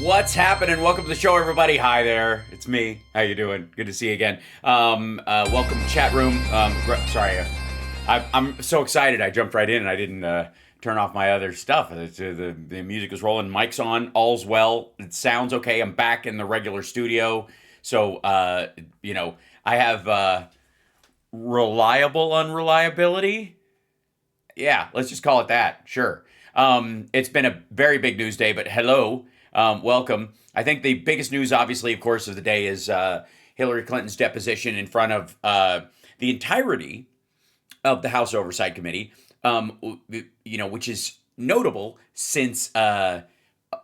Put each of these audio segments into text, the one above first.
What's happening? Welcome to the show, everybody. Hi there, it's me. How you doing? Good to see you again. Welcome to chat room. Sorry, I'm so excited. I jumped right in and I didn't turn off my other stuff. The music is rolling, mic's on, all's well. It sounds okay. I'm back in the regular studio, so I have reliable unreliability. Yeah, let's just call it that. Sure. It's been a very big news day, but hello, welcome. I think the biggest news, obviously, of course, of the day is Hillary Clinton's deposition in front of the entirety of the House Oversight Committee, which is notable since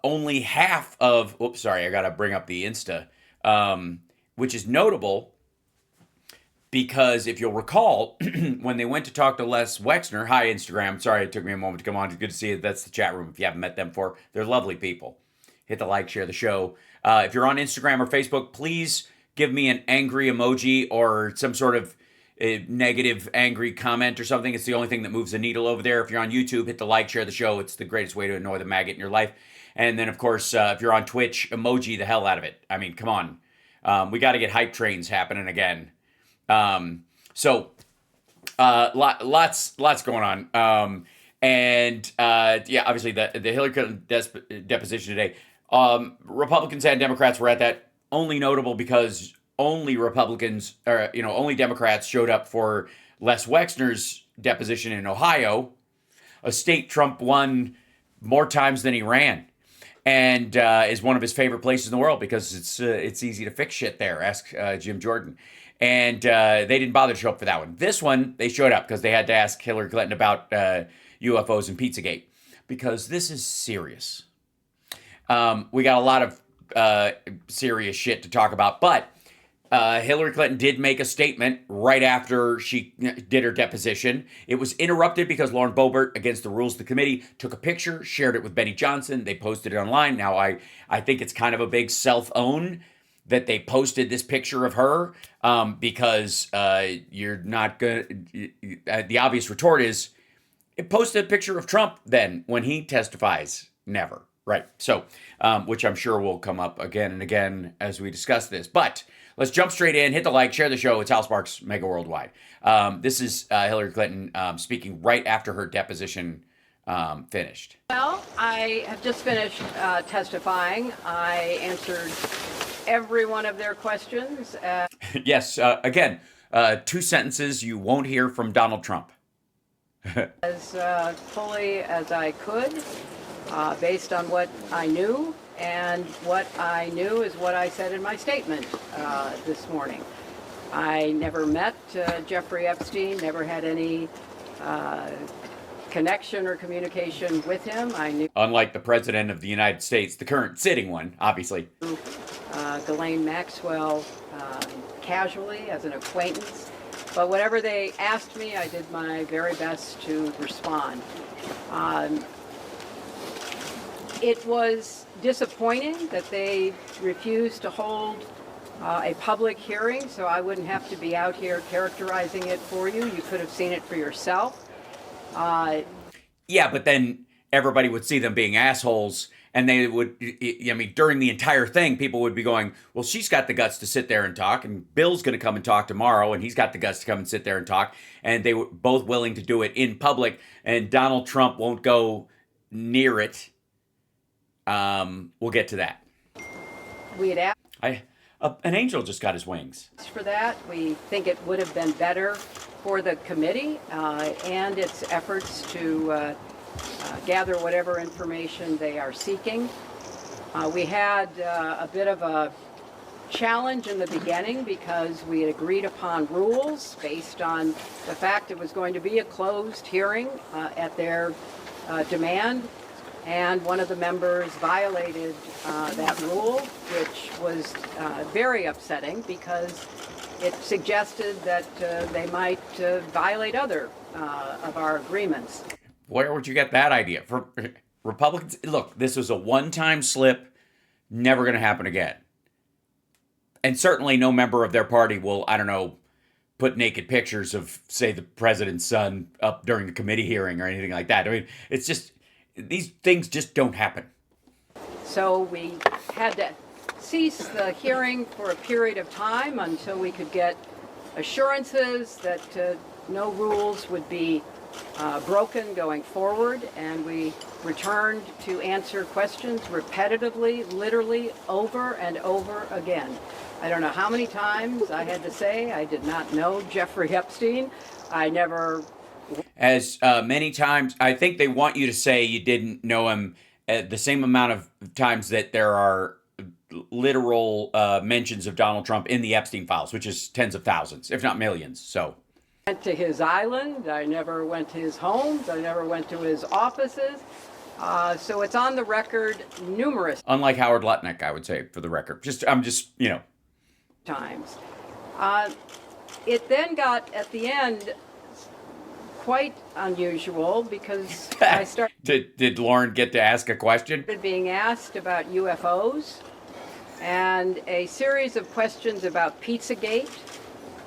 only half of, oops, sorry, I got to bring up the Insta, which is notable because if you'll recall, when they went to talk to Les Wexner, hi Instagram, sorry it took me a moment to come on, it's good to see you, that's the chat room if you haven't met them before, they're lovely people. Hit the like, share the show. If you're on Instagram or Facebook, please give me an angry emoji or some sort of negative, angry comment or something. It's the only thing that moves the needle over there. If you're on YouTube, hit the like, share the show. It's the greatest way to annoy the maggot in your life. And then, of course, if you're on Twitch, emoji the hell out of it. I mean, come on. We got to get hype trains happening again. Lots going on. Obviously the Hillary Clinton deposition today. Republicans and Democrats were at that. Only notable because only Democrats showed up for Les Wexner's deposition in Ohio, a state Trump won more times than he ran, and is one of his favorite places in the world because it's easy to fix shit there. Ask Jim Jordan. And they didn't bother to show up for that one. This one, they showed up because they had to ask Hillary Clinton about UFOs and Pizzagate. Because this is serious. We got a lot of serious shit to talk about. But Hillary Clinton did make a statement right after she did her deposition. It was interrupted because Lauren Boebert, against the rules of the committee, took a picture, shared it with Benny Johnson. They posted it online. Now, I think it's kind of a big self-own that they posted this picture of her because you're not going to... the obvious retort is, it posted a picture of Trump then when he testifies. Never. Right. So, which I'm sure will come up again and again as we discuss this. But let's jump straight in, hit the like, share the show. It's Hal Sparks, Mega Worldwide. This is Hillary Clinton speaking right after her deposition finished. Well, I have just finished testifying. I answered every one of their questions. Yes, again, 2 sentences you won't hear from Donald Trump. As fully as I could, based on what I knew, and what I knew is what I said in my statement this morning. I never met Jeffrey Epstein, never had any connection or communication with him. I knew, unlike the President of the United States, the current sitting one, obviously. Ghislaine Maxwell casually as an acquaintance, but whatever they asked me, I did my very best to respond. It was disappointing that they refused to hold a public hearing, so I wouldn't have to be out here characterizing it for you. You could have seen it for yourself. Yeah, but then everybody would see them being assholes, and they would, I mean, during the entire thing, people would be going, well, she's got the guts to sit there and talk, and Bill's going to come and talk tomorrow, and he's got the guts to come and sit there and talk, and they were both willing to do it in public, and Donald Trump won't go near it. We'll get to that. We had asked. An angel just got his wings. For that, we think it would have been better for the committee and its efforts to gather whatever information they are seeking. We had a bit of a challenge in the beginning because we had agreed upon rules based on the fact it was going to be a closed hearing at their demand. And one of the members violated that rule, which was very upsetting because it suggested that they might violate other of our agreements. Where would you get that idea? For Republicans, look, this was a one-time slip, never going to happen again. And certainly no member of their party will, I don't know, put naked pictures of, say, the president's son up during the committee hearing or anything like that. I mean, it's just... these things just don't happen. So we had to cease the hearing for a period of time until we could get assurances that no rules would be broken going forward, and we returned to answer questions repetitively, literally over and over again. I don't know how many times I had to say I did not know Jeffrey Epstein. I never... As many times, I think they want you to say you didn't know him the same amount of times that there are literal mentions of Donald Trump in the Epstein files, which is tens of thousands, if not millions. So went to his island. I never went to his homes. I never went to his offices. So it's on the record numerous unlike Howard Lutnick, I would say, for the record. I'm just, times. It then got, at the end, quite unusual because I started... Did Lauren get to ask a question? Being asked about UFOs and a series of questions about Pizzagate,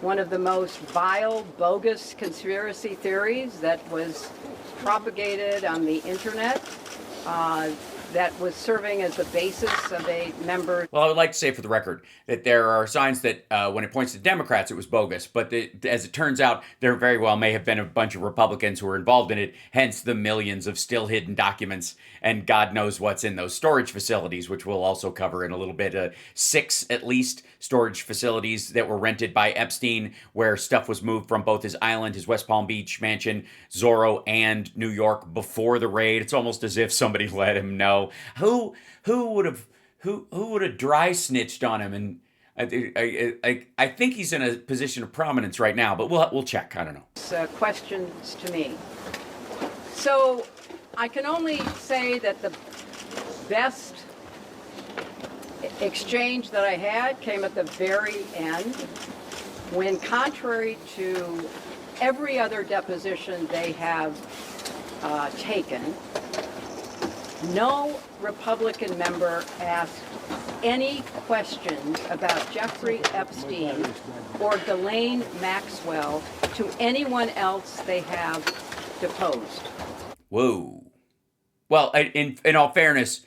one of the most vile, bogus conspiracy theories that was propagated on the internet, that was serving as the basis of a member. Well, I would like to say for the record that there are signs that when it points to Democrats, it was bogus. But as it turns out, there very well may have been a bunch of Republicans who were involved in it, hence the millions of still hidden documents and God knows what's in those storage facilities, which we'll also cover in a little bit. 6, at least, storage facilities that were rented by Epstein, where stuff was moved from both his island, his West Palm Beach mansion, Zorro, and New York before the raid. It's almost as if somebody let him know. Who would have dry snitched on him? And I think he's in a position of prominence right now, but we'll check. I don't know. Questions to me. So I can only say that the best exchange that I had came at the very end, when, contrary to every other deposition they have taken, no Republican member asked any questions about Jeffrey Epstein or Ghislaine Maxwell to anyone else they have deposed. Whoa. Well, in all fairness,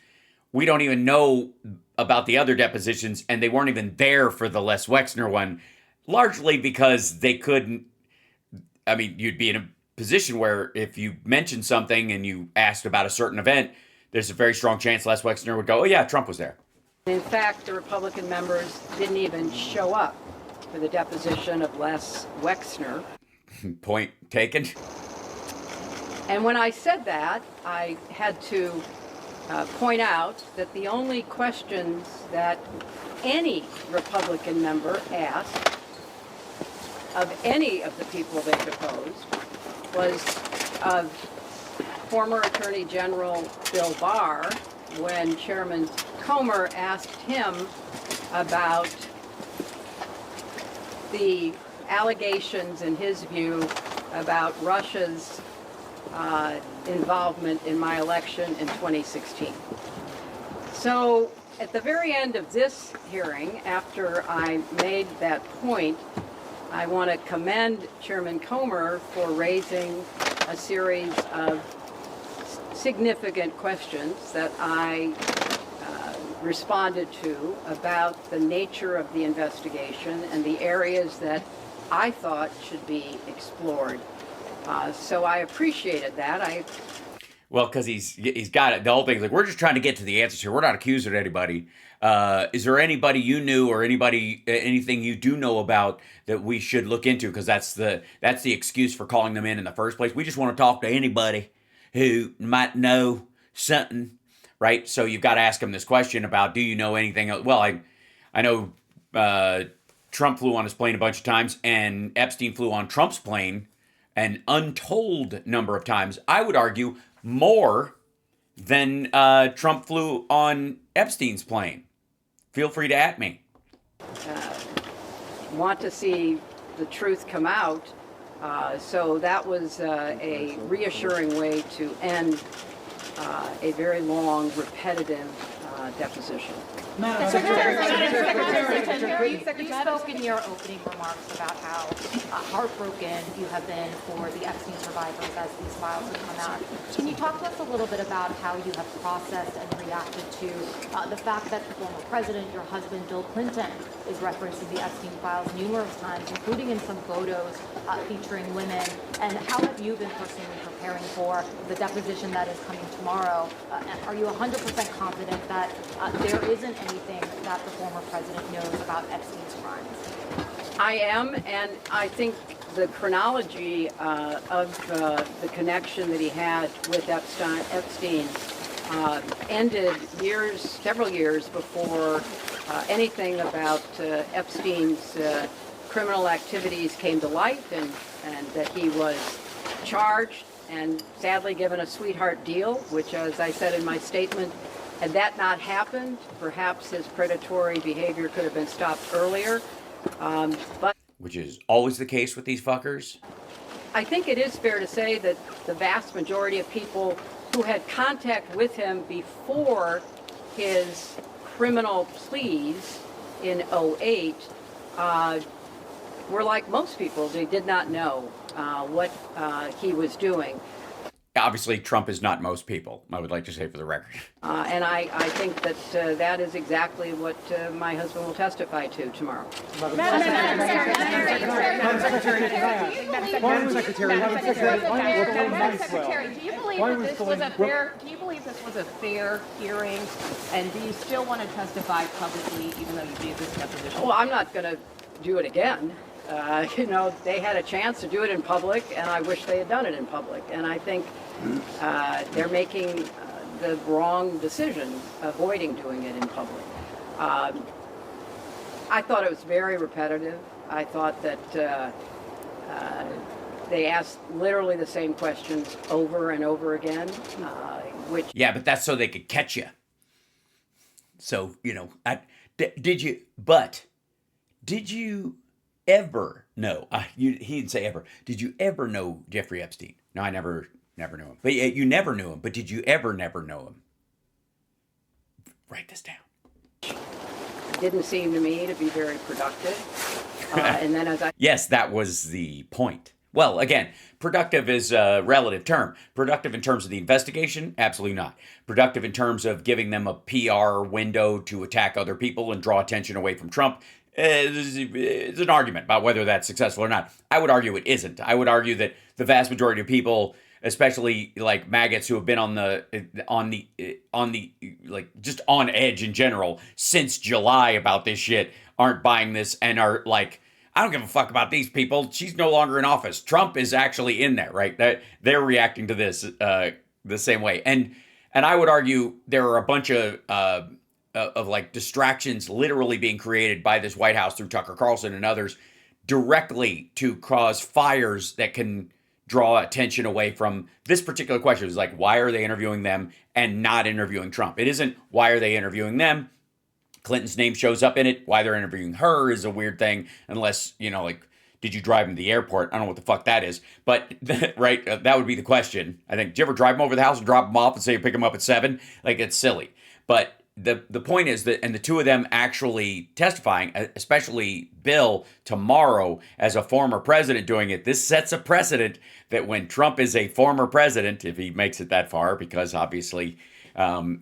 we don't even know about the other depositions, and they weren't even there for the Les Wexner one, largely because they couldn't. I mean, you'd be in a position where if you mentioned something and you asked about a certain event, there's a very strong chance Les Wexner would go, oh yeah, Trump was there. In fact, the Republican members didn't even show up for the deposition of Les Wexner. Point taken. And when I said that, I had to point out that the only questions that any Republican member asked of any of the people they deposed was of former Attorney General Bill Barr, when Chairman Comer asked him about the allegations, in his view, about Russia's involvement in my election in 2016. So at the very end of this hearing, after I made that point, I want to commend Chairman Comer for raising a series of significant questions that I responded to about the nature of the investigation and the areas that I thought should be explored. So I appreciated that. Well, because he's got it. The whole thing's like, we're just trying to get to the answers here. We're not accusing anybody. Is there anybody you knew or anything you do know about that we should look into? Because that's the excuse for calling them in the first place. We just want to talk to anybody who might know something, right? So you've got to ask them this question about, do you know anything else? Well, I know Trump flew on his plane a bunch of times, and Epstein flew on Trump's plane an untold number of times. I would argue more than Trump flew on Epstein's plane. Feel free to at me. Want to see the truth come out. So that was a reassuring way to end a very long, repetitive deposition. You spoke in your opening remarks about how heartbroken you have been for the Epstein survivors as these files have come out. Can you talk to us a little bit about how you have processed and reacted to the fact that the former president, your husband, Bill Clinton, is referenced in the Epstein files numerous times, including in some photos featuring women? And how have you been personally preparing for the deposition that is coming tomorrow? Are you 100% confident that there isn't anything that the former president knows about Epstein's crimes? I am, and I think the chronology of the connection that he had with Epstein ended several years before anything about Epstein's criminal activities came to light, and that he was charged and sadly given a sweetheart deal, which, as I said in my statement, had that not happened, perhaps his predatory behavior could have been stopped earlier. But Which is always the case with these fuckers. I think it is fair to say that the vast majority of people who had contact with him before his criminal pleas in '08 were like most people. They did not know what he was doing. Obviously, Trump is not most people, I would like to say for the record. And I think that that is exactly what my husband will testify to tomorrow. Madam Secretary, do you believe that this was a fair? Do you believe this was a fair hearing? And do you still want to testify publicly, even though you gave this deposition? Well, I'm not going to do it again. They had a chance to do it in public, and I wish they had done it in public. And I think they're making the wrong decision, avoiding doing it in public. I thought it was very repetitive. I thought that they asked literally the same questions over and over again, which... Yeah, but that's so they could catch you. So, did you ever know, he didn't say ever, did you ever know Jeffrey Epstein? No, I never knew him. But you never knew him, but did you ever never know him? Write this down. Didn't seem to me to be very productive. And then as I... Yes, that was the point. Well, again, productive is a relative term. Productive in terms of the investigation? Absolutely not. Productive in terms of giving them a PR window to attack other people and draw attention away from Trump? It's an argument about whether that's successful or not. I would argue it isn't. I would argue that the vast majority of people, especially like maggots who have been on the just on edge in general since July about this shit, aren't buying this and are like, I don't give a fuck about these people. She's no longer in office. Trump is actually in there, right? They're reacting to this the same way. And I would argue there are a bunch of like distractions literally being created by this White House through Tucker Carlson and others directly to cause fires that can draw attention away from this particular question. It's like, why are they interviewing them and not interviewing Trump? It isn't why are they interviewing them? Clinton's name shows up in it. Why they're interviewing her is a weird thing, unless, did you drive him to the airport? I don't know what the fuck that is. But, right, that would be the question. I think, did you ever drive him over to the house and drop him off and say you pick him up at 7? Like, it's silly. But the point is that, and the two of them actually testifying, especially Bill tomorrow as a former president doing it, this sets a precedent that when Trump is a former president, if he makes it that far, because obviously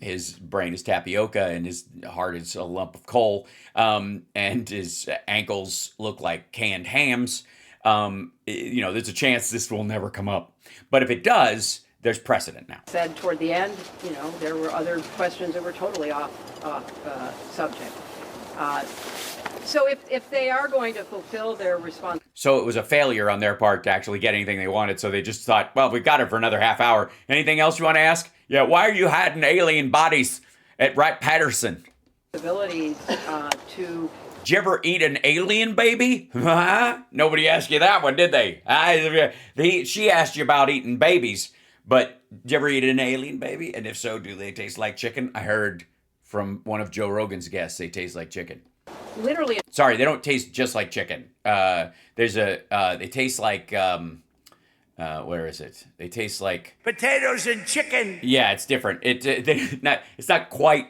his brain is tapioca and his heart is a lump of coal, and his ankles look like canned hams, there's a chance this will never come up. But if it does, there's precedent now. Said toward the end, there were other questions that were totally off subject. So if they are going to fulfill their responsibility. So it was a failure on their part to actually get anything they wanted. So they just thought, well, we've got it for another half hour. Anything else you want to ask? Yeah, why are you hiding alien bodies at Wright-Patterson? To... Did you ever eat an alien baby? Nobody asked you that one, did they? She asked you about eating babies. But did you ever eat an alien baby? And if so, do they taste like chicken? I heard from one of Joe Rogan's guests, they taste like chicken. Literally. Sorry, they don't taste just like chicken. They taste like, where is it? They taste like... potatoes and chicken. Yeah, it's different. It's not quite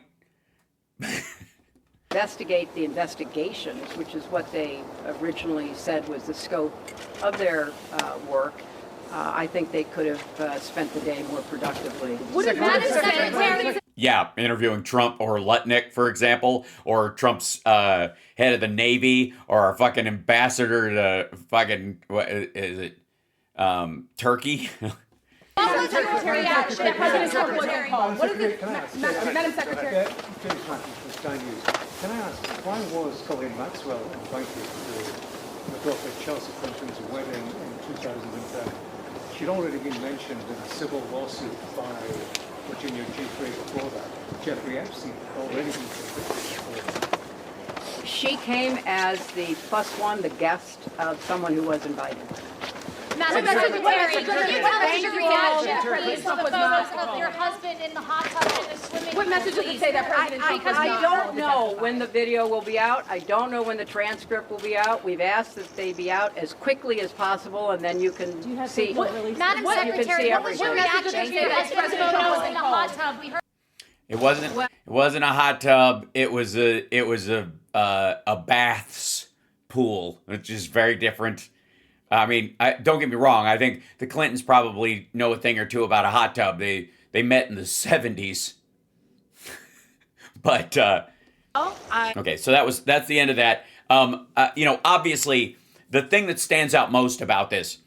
investigate the investigations, which is what they originally said was the scope of their work, I think they could have spent the day more productively. Yeah, interviewing Trump or Lutnick, for example, or Trump's head of the Navy, or our fucking ambassador to fucking, what is it, Turkey? Madam Secretary, Madam Secretary. Can I ask, why was Colleen Maxwell invited to McLaughlin Chelsea Clinton's wedding in 2010? She'd already been mentioned in a civil lawsuit by Virginia G3 before that. Jeffrey Epstein had already been convicted before. She came as the plus one, the guest of someone who was invited. Madam Secretary, can you tell us your reaction, please, to the photos of your husband in the hot tub in the swimming pool? What message does it say that President Trump has I not don't called know to when the video will be out. I don't know when the transcript will be out. We've asked that they be out as quickly as possible, and then you can see. Madam Secretary, what was your reaction to your husband's photos in the hot tub? We heard. It wasn't a hot tub. It was a baths pool, which is very different. I mean, don't get me wrong. I think the Clintons probably know a thing or two about a hot tub. They met in the 70s. But okay, so that's the end of that. Obviously, the thing that stands out most about this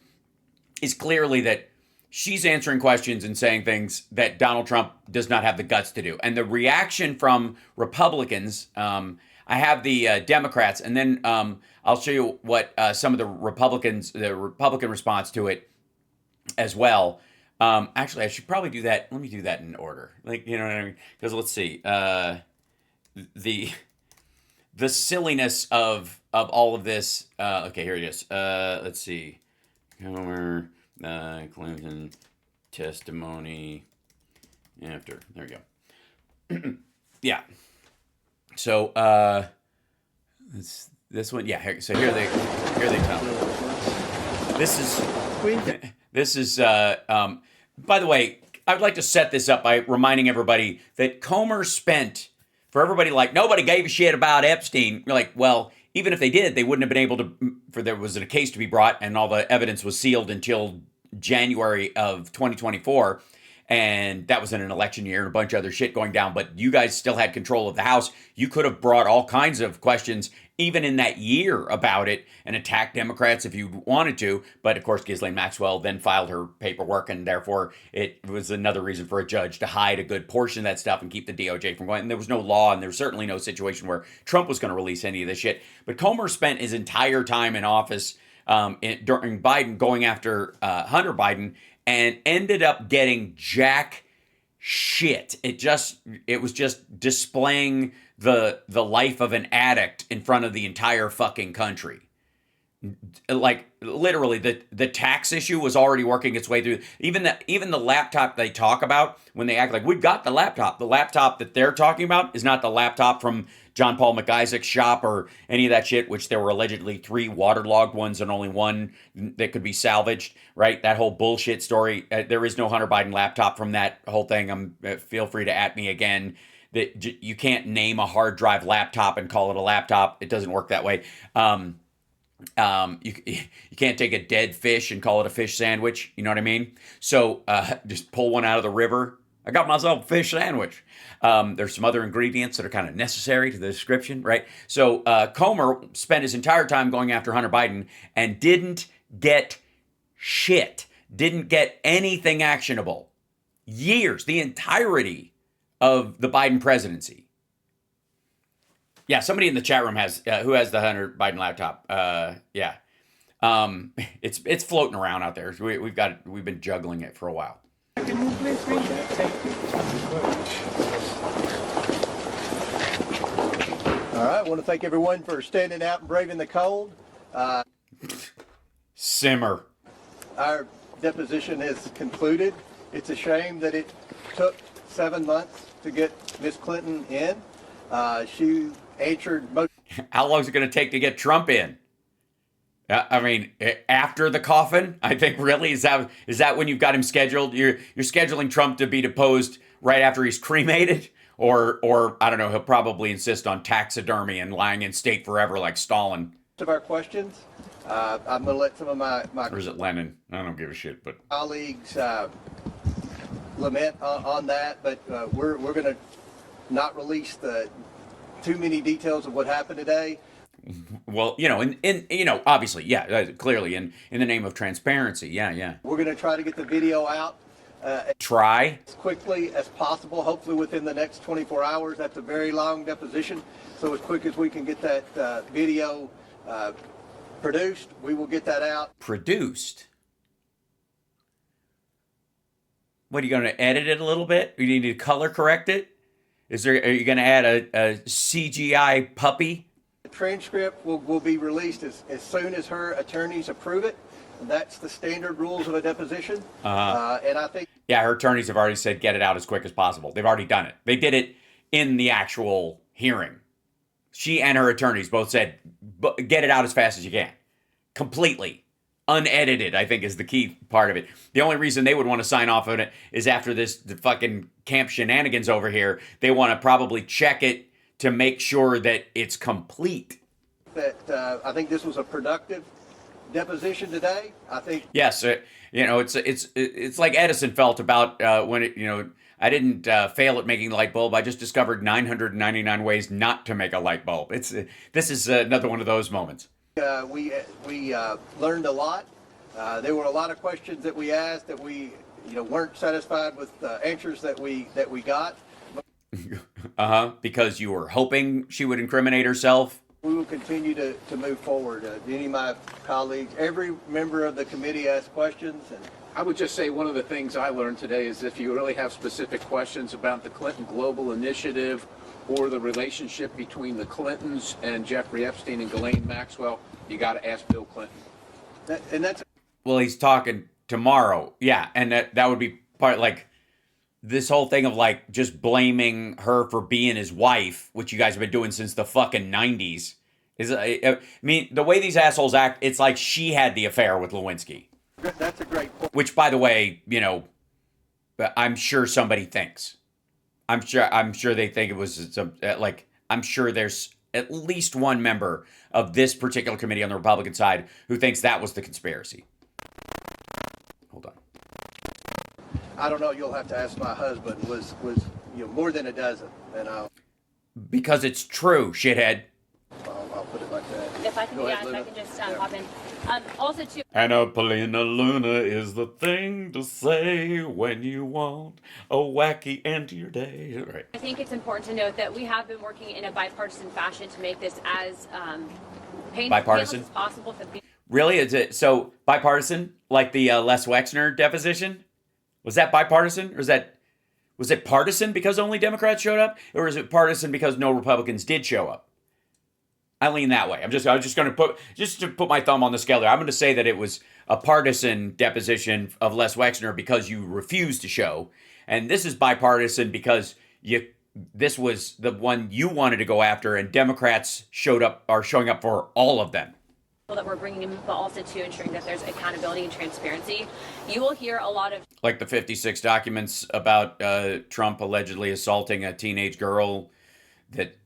is clearly that she's answering questions and saying things that Donald Trump does not have the guts to do. And the reaction from Republicans, I have the Democrats, and then I'll show you what some of the Republican response to it as well. Actually, I should probably do that. Let me do that in order. Like, you know what I mean? Because let's see. The silliness of all of this. Okay, here it is. Let's see. Comer, Clinton testimony after. There we go. Yeah. So this one, yeah. So here they come. This is. By the way, I would like to set this up by reminding everybody that Comer spent, for everybody like nobody gave a shit about Epstein. You're like, well, even if they did, they wouldn't have been able to. For there was a case to be brought, and all the evidence was sealed until January of 2024. And that was in an election year and a bunch of other shit going down. But you guys still had control of the House. You could have brought all kinds of questions, even in that year, about it and attacked Democrats if you wanted to. But of course, Ghislaine Maxwell then filed her paperwork, and therefore it was another reason for a judge to hide a good portion of that stuff and keep the DOJ from going. And there was no law, and there was certainly no situation where Trump was going to release any of this shit. But Comer spent his entire time in office during Biden going after Hunter Biden, and ended up getting jack shit. It was just displaying the life of an addict in front of the entire fucking country. Like literally, the tax issue was already working its way through. Even the laptop they talk about when they act like we've got the laptop. The laptop that they're talking about is not the laptop from John Paul McIsaac's shop or any of that shit, which there were allegedly 3 waterlogged ones and only one that could be salvaged, right? That whole bullshit story. There is no Hunter Biden laptop from that whole thing. Feel free to at me again. That you can't name a hard drive laptop and call it a laptop. It doesn't work that way. You can't take a dead fish and call it a fish sandwich. You know what I mean? So just pull one out of the river. I got myself a fish sandwich. There's some other ingredients that are kind of necessary to the description, right? So Comer spent his entire time going after Hunter Biden and didn't get shit. Didn't get anything actionable. Years, the entirety of the Biden presidency. Yeah, somebody in the chat room has who has the Hunter Biden laptop. Yeah, it's floating around out there. We've been juggling it for a while. Can you please read that tape? All right, I want to thank everyone for standing out and braving the cold. Simmer. Our deposition is concluded. It's a shame that it took 7 months to get Miss Clinton in. She answered most. How long is it going to take to get Trump in? I mean, after the coffin, I think really is that when you've got him scheduled? You're scheduling Trump to be deposed right after he's cremated, Or I don't know, he'll probably insist on taxidermy and lying in state forever like Stalin. Of our questions, I'm going to let some of my Or is it Lenin? I don't give a shit, but colleagues lament on that, but we're going to not release the too many details of what happened today. well, obviously, yeah, clearly in the name of transparency. Yeah. We're going to try to get the video out Try. as quickly as possible, hopefully within the next 24 hours. That's a very long deposition, so as quick as we can get that video produced, we will get that out. Produced. What, are you going to edit it a little bit? You need to color correct it? Are you going to add a CGI puppy? The transcript will be released as soon as her attorneys approve it. And that's the standard rules of a deposition. And I think... Yeah, her attorneys have already said get it out as quick as possible. They've already done it. They did it in the actual hearing. She and her attorneys both said, get it out as fast as you can. Completely. Unedited, I think, is the key part of it. The only reason they would want to sign off on it is after the fucking camp shenanigans over here, they want to probably check it to make sure that it's complete. That I think this was a productive deposition today. I think... Yes, it's like Edison felt about when I didn't fail at making the light bulb. I just discovered 999 ways not to make a light bulb. This is another one of those moments. We learned a lot. There were a lot of questions that we asked that we weren't satisfied with the answers that we got. Because you were hoping she would incriminate herself. We will continue to move forward. Any of my colleagues, every member of the committee asked questions. And I would just say one of the things I learned today is if you really have specific questions about the Clinton Global Initiative or the relationship between the Clintons and Jeffrey Epstein and Ghislaine Maxwell, you got to ask Bill Clinton. Well, he's talking tomorrow. Yeah, and that would be part, like, this whole thing of, like, just blaming her for being his wife, which you guys have been doing since the fucking 90s. I mean, the way these assholes act, it's like she had the affair with Lewinsky. That's a great point. Which, by the way, I'm sure somebody thinks. I'm sure they think it was I'm sure there's at least one member of this particular committee on the Republican side who thinks that was the conspiracy. Hold on. I don't know. You'll have to ask my husband. Was more than a dozen, and because it's true, shithead. I'll put it like that. If I can, Go ahead, if I Luna. can just hop in. Also, too. Anna Polina Luna is the thing to say when you want a wacky end to your day. Right. I think it's important to note that we have been working in a bipartisan fashion to make this as painless as possible for people. Really? Is it so bipartisan? Like the Les Wexner deposition? Was that bipartisan, or was it partisan because only Democrats showed up, or is it partisan because no Republicans did show up? I lean that way. I was just going to put my thumb on the scale there. I'm going to say that it was a partisan deposition of Les Wexner because you refused to show, and this is bipartisan because this was the one you wanted to go after, and Democrats are showing up for all of them. That we're bringing in, but also to ensuring that there's accountability and transparency. You will hear a lot of like the 56 documents about Trump allegedly assaulting a teenage girl. That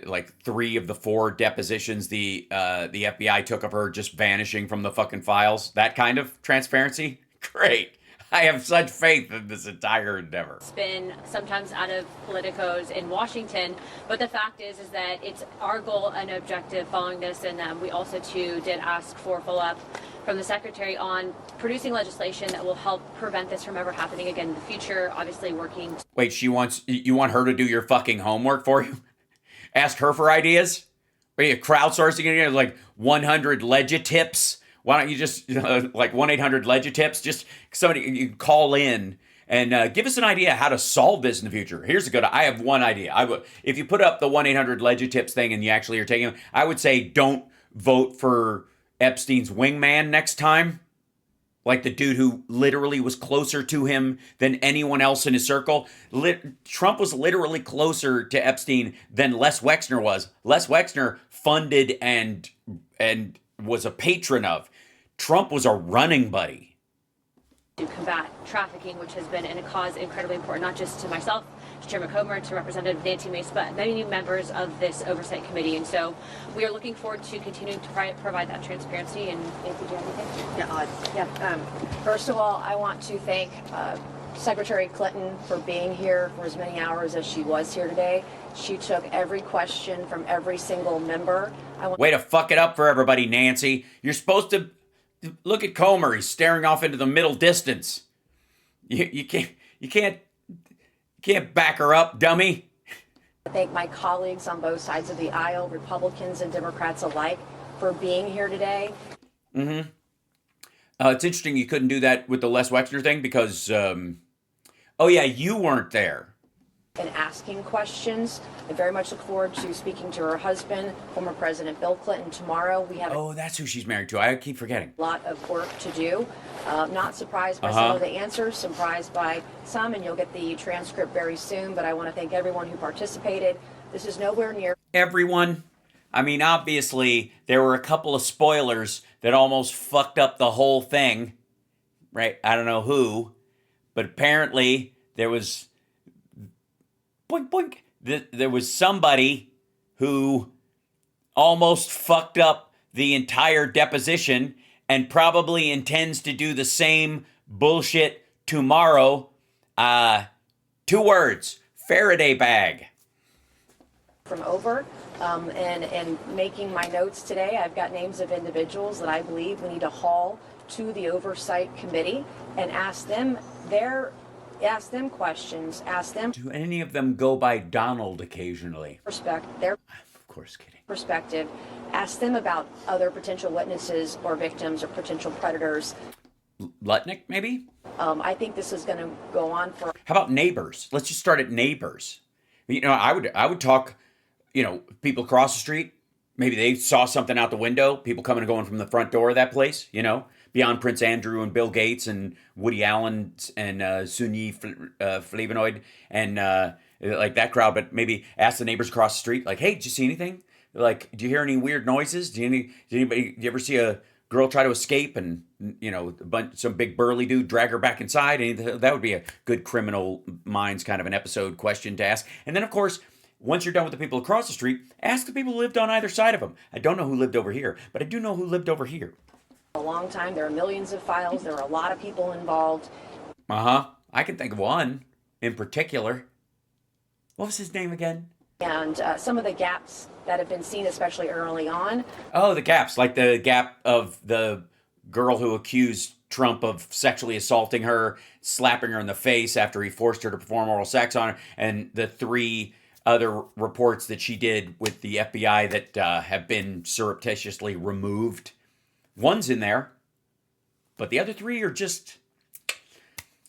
like 3 of the 4 depositions the FBI took of her just vanishing from the fucking files. That kind of transparency. Great. I have such faith in this entire endeavor. spin sometimes out of politicos in Washington, but the fact is that it's our goal and objective following this, and we also too did ask for follow-up from the secretary on producing legislation that will help prevent this from ever happening again in the future. Obviously working. Wait, you want her to do your fucking homework for you? Ask her for ideas? Are you crowdsourcing it? Like 100 legitips? Why don't you just, like 1-800-LEGITIPS? Just somebody, you call in and give us an idea how to solve this in the future. I have one idea. If you put up the 1-800-LEGITIPS thing and you actually are taking them, I would say don't vote for Epstein's wingman next time. Like the dude who literally was closer to him than anyone else in his circle. Trump was literally closer to Epstein than Les Wexner was. Les Wexner funded and was a patron of. Trump was a running buddy. To combat trafficking, which has been a cause incredibly important, not just to myself to Chairman Comer, to Representative Nancy Mace, but many members of this Oversight Committee. And so we are looking forward to continuing to provide that transparency. And Nancy, do you have anything? First of all, I want to thank Secretary Clinton for being here for as many hours as she was here today. She took every question from every single member. Way to fuck it up for everybody, Nancy. You're supposed to look at Comer. He's staring off into the middle distance. You can't back her up, dummy. I thank my colleagues on both sides of the aisle, Republicans and Democrats alike, for being here today. Mm-hmm. It's interesting you couldn't do that with the Les Wexner thing because, oh yeah, you weren't there. And asking questions. I very much look forward to speaking to her husband, former President Bill Clinton, tomorrow. We have Oh, that's who she's married to. I keep forgetting. a lot of work to do. Not surprised by some of the answers, surprised by some, and you'll get the transcript very soon. But I want to thank everyone who participated. This is nowhere near Everyone. I mean, obviously, there were a couple of spoilers that almost fucked up the whole thing. Right? I don't know who, but apparently there was... Boink, boink. There was somebody who almost fucked up the entire deposition and probably intends to do the same bullshit tomorrow. 2 words, Faraday bag. from over. And making my notes today, I've got names of individuals that I believe we need to haul to the Oversight Committee and ask them questions, ask them Do any of them go by Donald occasionally? their Of course, kidding. perspective, ask them about other potential witnesses or victims or potential predators. Lutnick, maybe? I think this is going to go on for. How about neighbors? Let's just start at neighbors. You know, I would talk, you know, people across the street. Maybe they saw something out the window. People coming and going from the front door of that place, you know, beyond Prince Andrew and Bill Gates and Woody Allen and Sunyi Flavonoid and like that crowd. But maybe ask the neighbors across the street, like, hey, did you see anything? Like, do you hear any weird noises? Do you ever see a girl try to escape and, you know, some big burly dude drag her back inside? And that would be a good Criminal Minds kind of an episode question to ask. And then, of course, once you're done with the people across the street, ask the people who lived on either side of them. I don't know who lived over here, but I do know who lived over here. A long time. There are millions of files. There are a lot of people involved. I can think of one in particular. What was his name again? And some of the gaps that have been seen, especially early on. Oh, the gaps, like the gap of the girl who accused Trump of sexually assaulting her, slapping her in the face after he forced her to perform oral sex on her, and the 3 other reports that she did with the FBI that have been surreptitiously removed. One's in there, but the other 3 are just...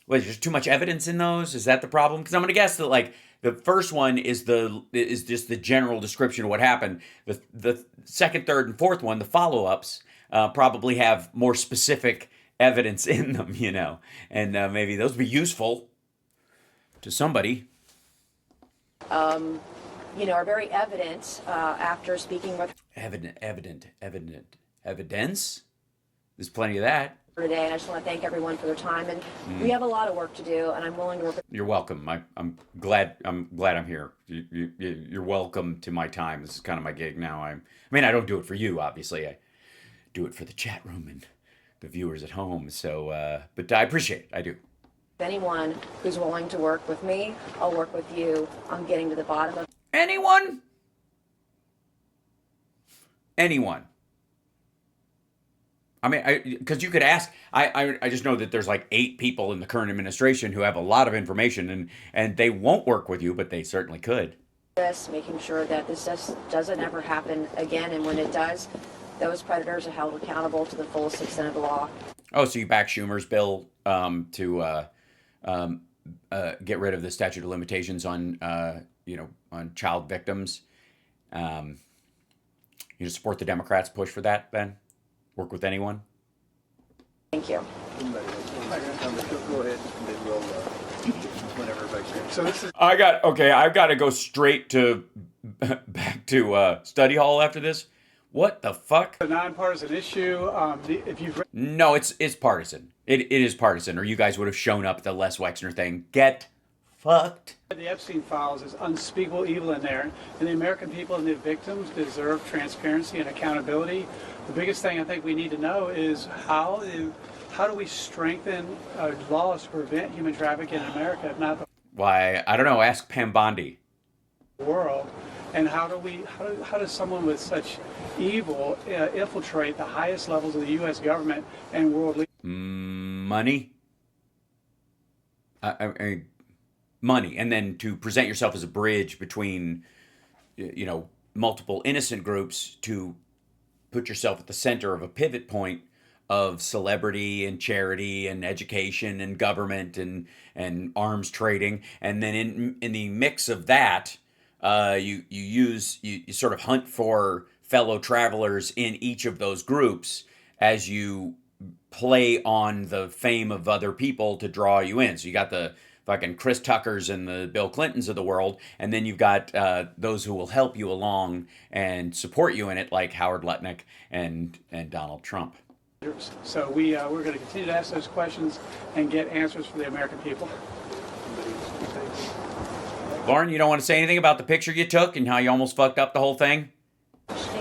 Wait, there's too much evidence in those? Is that the problem? Because I'm going to guess that, like, the first one is just the general description of what happened. The second, third, and fourth one, the follow-ups, probably have more specific evidence in them, you know. And maybe those would be useful to somebody. You know, are very evident after speaking with Evidence? There's plenty of that. her today. And I just want to thank everyone for their time. And we have a lot of work to do, and I'm willing to work with. You're welcome. I'm glad I'm here. You're welcome to my time. This is kind of my gig now. I mean, I don't do it for you, obviously. I do it for the chat room and the viewers at home. So, but I appreciate it. I do. Anyone who's willing to work with me, I'll work with you on getting to the bottom of. Anyone? I mean, because you could ask. I just know that there's like 8 people in the current administration who have a lot of information, and they won't work with you, but they certainly could. This, making sure that this doesn't ever happen again, and when it does, those predators are held accountable to the fullest extent of the law. Oh, so you back Schumer's bill to get rid of the statute of limitations on on child victims. You support the Democrats' push for that, Ben? Work with anyone? Thank you. Go ahead, and then we'll, whenever everybody's ready. So this is. I've got to go straight to back to study hall after this. What the fuck? A nonpartisan issue. If you've No, it's partisan. It is partisan, or you guys would have shown up at the Les Wexner thing. Get fucked. The Epstein files is unspeakable evil in there, and the American people and the victims deserve transparency and accountability. The biggest thing I think we need to know is how do we strengthen laws to prevent human trafficking in America, if not Why, I don't know, ask Pam Bondi. the world? And how does someone with such evil infiltrate the highest levels of the U.S. government and world leaders? Money? Money. And then to present yourself as a bridge between, multiple innocent groups to put yourself at the center of a pivot point of celebrity and charity and education and government and arms trading. And then in the mix of that, you sort of hunt for fellow travelers in each of those groups as you play on the fame of other people to draw you in. So you got the fucking Chris Tuckers and the Bill Clintons of the world, and then you've got those who will help you along and support you in it, like Howard Lutnick and Donald Trump. So we're going to continue to ask those questions and get answers for the American people. Lauren, you don't want to say anything about the picture you took and how you almost fucked up the whole thing?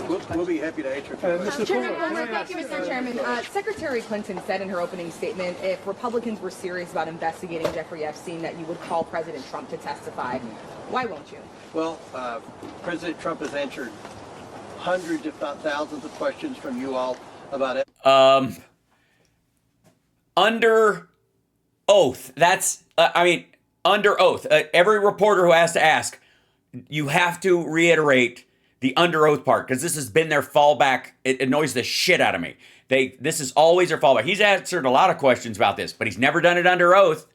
We'll be happy to answer questions. Thank you, Mr. Chairman. Secretary Clinton said in her opening statement, if Republicans were serious about investigating Jeffrey Epstein, that you would call President Trump to testify. Why won't you? Well, President Trump has answered hundreds, if not thousands, of questions from you all about it. Under oath. That's, under oath. Every reporter who has to ask, you have to reiterate the under oath part, because this has been their fallback. It annoys the shit out of me. This is always their fallback. He's answered a lot of questions about this, but he's never done it under oath.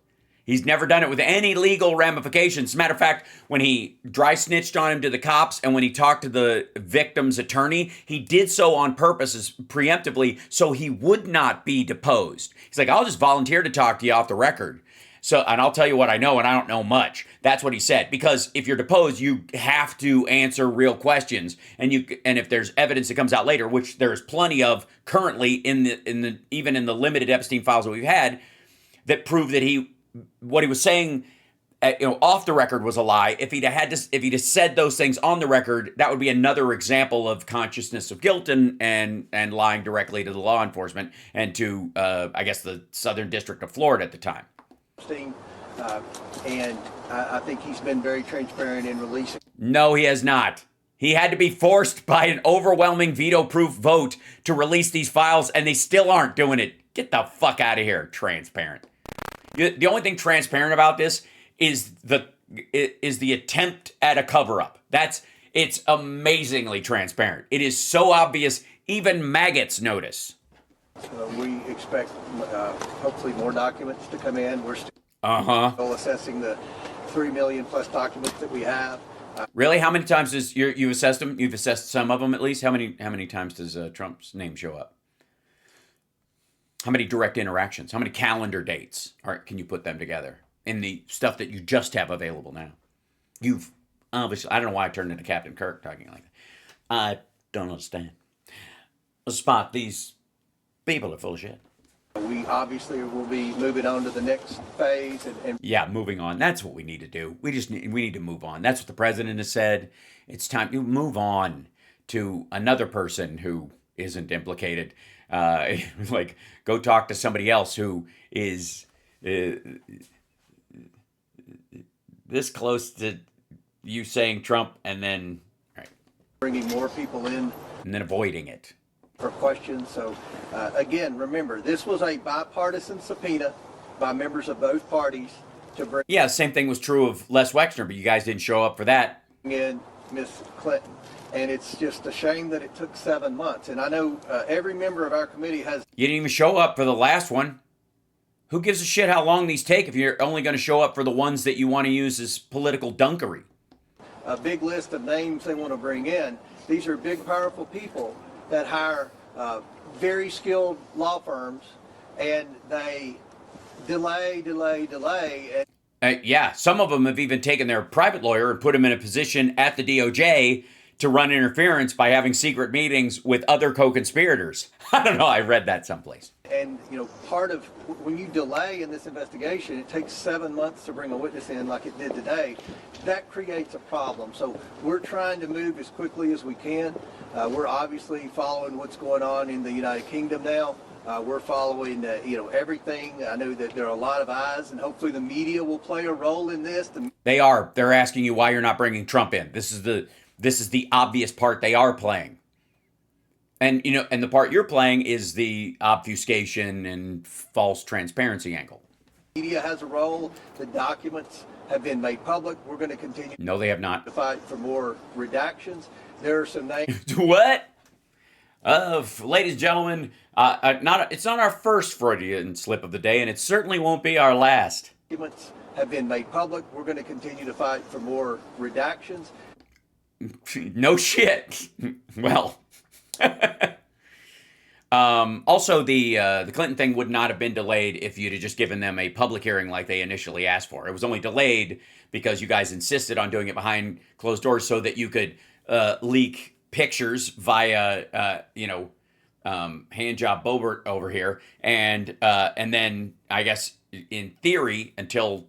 He's never done it with any legal ramifications. As a matter of fact, when he dry snitched on him to the cops and when he talked to the victim's attorney, he did so on purpose, preemptively, so he would not be deposed. He's like, I'll just volunteer to talk to you off the record. So, and I'll tell you what I know, and I don't know much. That's what he said. Because if you're deposed, you have to answer real questions, and if there's evidence that comes out later, which there's plenty of currently even in the limited Epstein files that we've had, that prove that what he was saying, off the record was a lie. If he'd said those things on the record, that would be another example of consciousness of guilt and lying directly to the law enforcement and to I guess the Southern District of Florida at the time. And I think he's been very transparent in releasing. No, he has not. He had to be forced by an overwhelming veto-proof vote to release these files, and they still aren't doing it. Get the fuck out of here, transparent. The only thing transparent about this is the attempt at a cover-up. It's amazingly transparent. It is so obvious, even maggots notice. We expect hopefully more documents to come in. We're still assessing the 3 million plus documents that we have. Really? How many times you've assessed them? You've assessed some of them at least. How many times does Trump's name show up? How many direct interactions? How many calendar dates can you put them together in the stuff that you just have available now? You've obviously, I don't know why I turned into Captain Kirk talking like that. I don't understand. Spot, these people are full of shit. We obviously will be moving on to the next phase. Yeah, moving on. That's what we need to do. We need to move on. That's what the president has said. It's time to move on to another person who isn't implicated. Like, go talk to somebody else who is this close to you saying Trump and then bringing more people in and then avoiding it for questions. So again, remember, this was a bipartisan subpoena by members of both parties to bring. Yeah, same thing was true of Les Wexner, but you guys didn't show up for that. In Miss Clinton. And it's just a shame that it took 7 months. And I know every member of our committee has. You didn't even show up for the last one. Who gives a shit how long these take if you're only going to show up for the ones that you want to use as political dunkery? A big list of names they want to bring in. These are big, powerful people that hire very skilled law firms, and they delay. Yeah, some of them have even taken their private lawyer and put him in a position at the DOJ to run interference by having secret meetings with other co-conspirators. I don't know, I read that someplace. And, you know, part of when you delay in this investigation, it takes 7 months to bring a witness in like it did today. That creates a problem. So we're trying to move as quickly as we can. We're obviously following what's going on in the United Kingdom now. We're following, you know, everything. I know that there are a lot of eyes, and hopefully the media will play a role in this. They are. They're asking you why you're not bringing Trump in. This is the obvious part they are playing. And, you know, and the part you're playing is the obfuscation and false transparency angle. Media has a role. The documents have been made public. We're going to continue. No, they have not. To fight for more redactions. There are some names. What? Ladies and gentlemen, it's not our first Freudian slip of the day, and it certainly won't be our last. Documents have been made public. We're going to continue to fight for more redactions. No shit. Well. Also, the Clinton thing would not have been delayed if you'd have just given them a public hearing like they initially asked for. It was only delayed because you guys insisted on doing it behind closed doors so that you could leak pictures via, handjob Bobert over here, and then I guess in theory until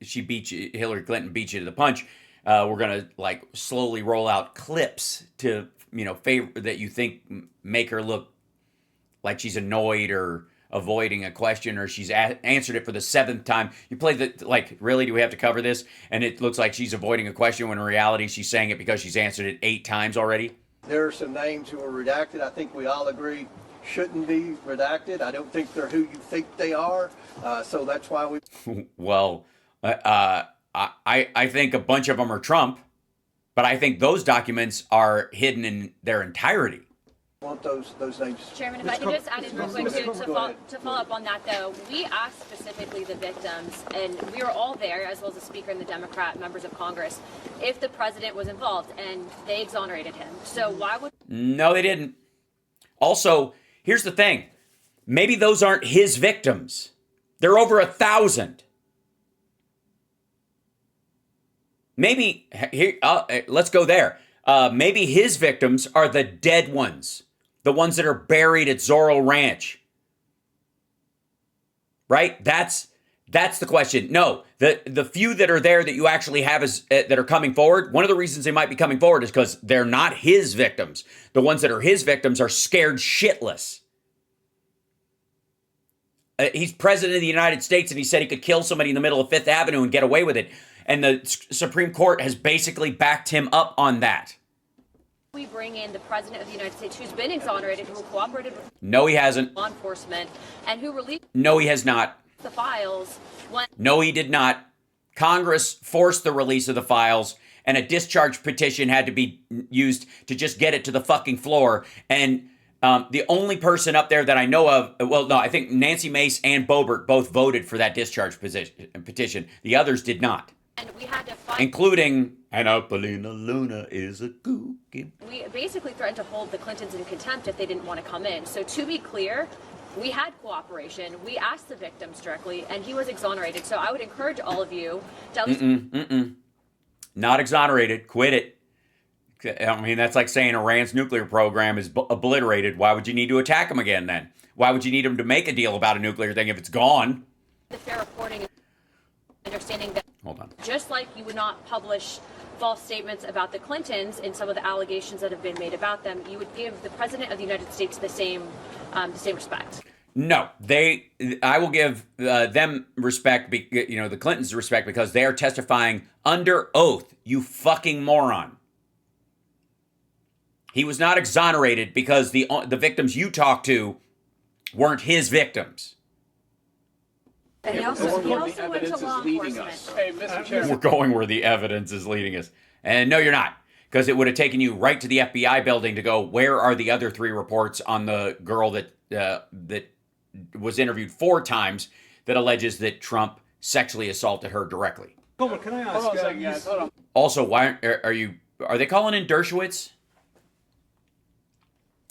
Hillary Clinton beat you to the punch, we're gonna like slowly roll out clips to favor that you think make her look like she's annoyed or avoiding a question, or she's answered it for the 7th time. You play really, do we have to cover this? And it looks like she's avoiding a question when in reality she's saying it because she's answered it 8 times already. There are some names who are redacted. I think we all agree shouldn't be redacted. I don't think they're who you think they are. So that's why we... Well, I think a bunch of them are Trump. But I think those documents are hidden in their entirety. Want those names? Chairman, if I could just add in real quick to follow up on that, though, we asked specifically the victims, and we were all there, as well as the Speaker and the Democrat members of Congress, if the president was involved, and they exonerated him. So why would... No, they didn't. Also, here's the thing. Maybe those aren't his victims. They're over 1,000. Maybe, let's go there. Maybe his victims are the dead ones. The ones that are buried at Zorro Ranch. Right? That's the question. No, the few that are there that you actually have that are coming forward, one of the reasons they might be coming forward is because they're not his victims. The ones that are his victims are scared shitless. He's president of the United States and he said he could kill somebody in the middle of Fifth Avenue and get away with it. And the Supreme Court has basically backed him up on that. We bring in the President of the United States, who's been exonerated, who cooperated with no, he hasn't. Law enforcement, and who released no, he has not. The files. No, he did not. Congress forced the release of the files, and a discharge petition had to be used to just get it to the fucking floor. And the only person up there that I know of, well, no, I think Nancy Mace and Boebert both voted for that discharge petition. The others did not. And we had to fight, including Anna-Paulina Luna is a cookie. We basically threatened to hold the Clintons in contempt if they didn't want to come in. So to be clear, we had cooperation. We asked the victims directly, and he was exonerated. So I would encourage all of you to at least... Not exonerated. Quit it. I mean, that's like saying Iran's nuclear program is obliterated. Why would you need to attack them again then? Why would you need them to make a deal about a nuclear thing if it's gone? The fair reporting, understanding that... Hold on. Just like you would not publish false statements about the Clintons and some of the allegations that have been made about them, you would give the President of the United States the same respect. No, I will give them respect, the Clintons respect, because they are testifying under oath, you fucking moron. He was not exonerated because the victims you talked to weren't his victims. And he also went to law enforcement. Hey, Mr. Chairman. We're going where the evidence is leading us. And no, you're not. Because it would have taken you right to the FBI building to go, where are the other 3 reports on the girl that was interviewed 4 times that alleges that Trump sexually assaulted her directly? Coleman, can I ask? Hold on a second, guys. Hold on. Also, why are they calling in Dershowitz?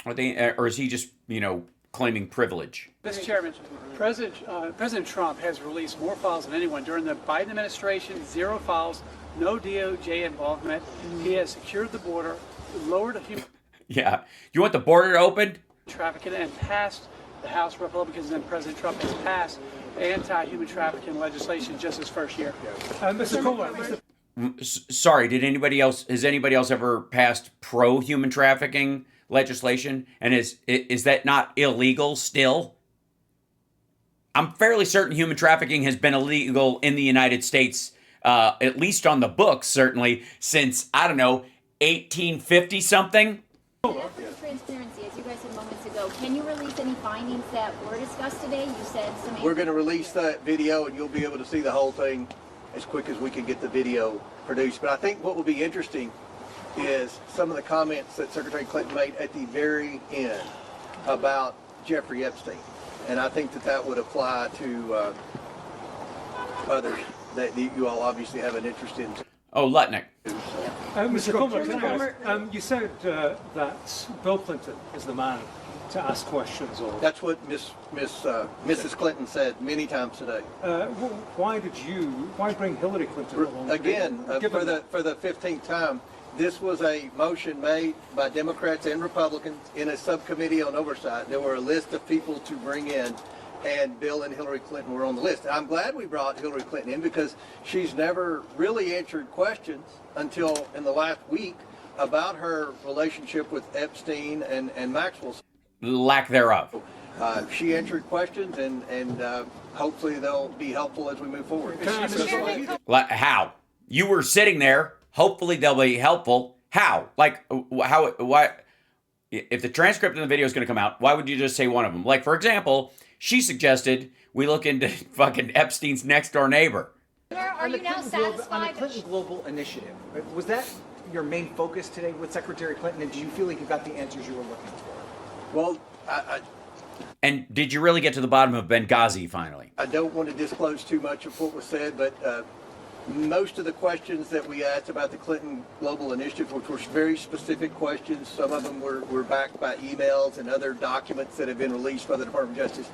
Or is he just, claiming privilege? Mr. Chairman, President Trump has released more files than anyone. During the Biden administration, 0 files, no DOJ involvement. He has secured the border, lowered human Yeah. You want the border opened? trafficking, and passed the House Republicans and President Trump has passed anti-human trafficking legislation just his first year. Mr. Comer, Sorry, has anybody else ever passed pro-human trafficking legislation? And is that not illegal still? I'm fairly certain human trafficking has been illegal in the United States, at least on the books, certainly, since, I don't know, 1850 something. Transparency, as you guys said moments ago, can you release any findings that were discussed today? You said some. We're going to release that video, and you'll be able to see the whole thing as quick as we can get the video produced. But I think what will be interesting is some of the comments that Secretary Clinton made at the very end about Jeffrey Epstein. And I think that would apply to others that you all obviously have an interest in. Oh, Lutnick. Mr. Comer, you said that Bill Clinton is the man to ask questions of. That's what Mrs. Clinton said many times today. Why bring Hillary Clinton along? Again, for the 15th time, this was a motion made by Democrats and Republicans in a subcommittee on oversight. There were a list of people to bring in, and Bill and Hillary Clinton were on the list. I'm glad we brought Hillary Clinton in because she's never really answered questions until in the last week about her relationship with Epstein and Maxwell. Lack thereof. She answered questions, and hopefully they'll be helpful as we move forward. How? You were sitting there. Hopefully they'll be helpful. How? Like, how? Why? If the transcript and the video is going to come out, why would you just say one of them? Like, for example, she suggested we look into fucking Epstein's next door neighbor. Are you now satisfied? On the Clinton Global Initiative, was that your main focus today with Secretary Clinton, and do you feel like you got the answers you were looking for? Well, And did you really get to the bottom of Benghazi finally? I don't want to disclose too much of what was said, but most of the questions that we asked about the Clinton Global Initiative, which were very specific questions, some of them were backed by emails and other documents that have been released by the Department of Justice.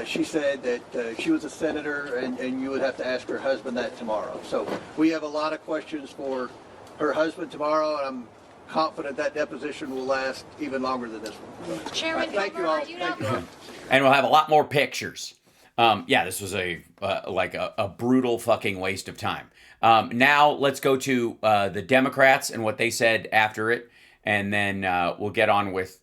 She said that she was a senator, and you would have to ask her husband that tomorrow. So we have a lot of questions for her husband tomorrow, and I'm confident that deposition will last even longer than this one. Chairman, thank you all. Thank you all. And we'll have a lot more pictures. Yeah, this was a brutal fucking waste of time. Now let's go to the Democrats and what they said after it, and then we'll get on with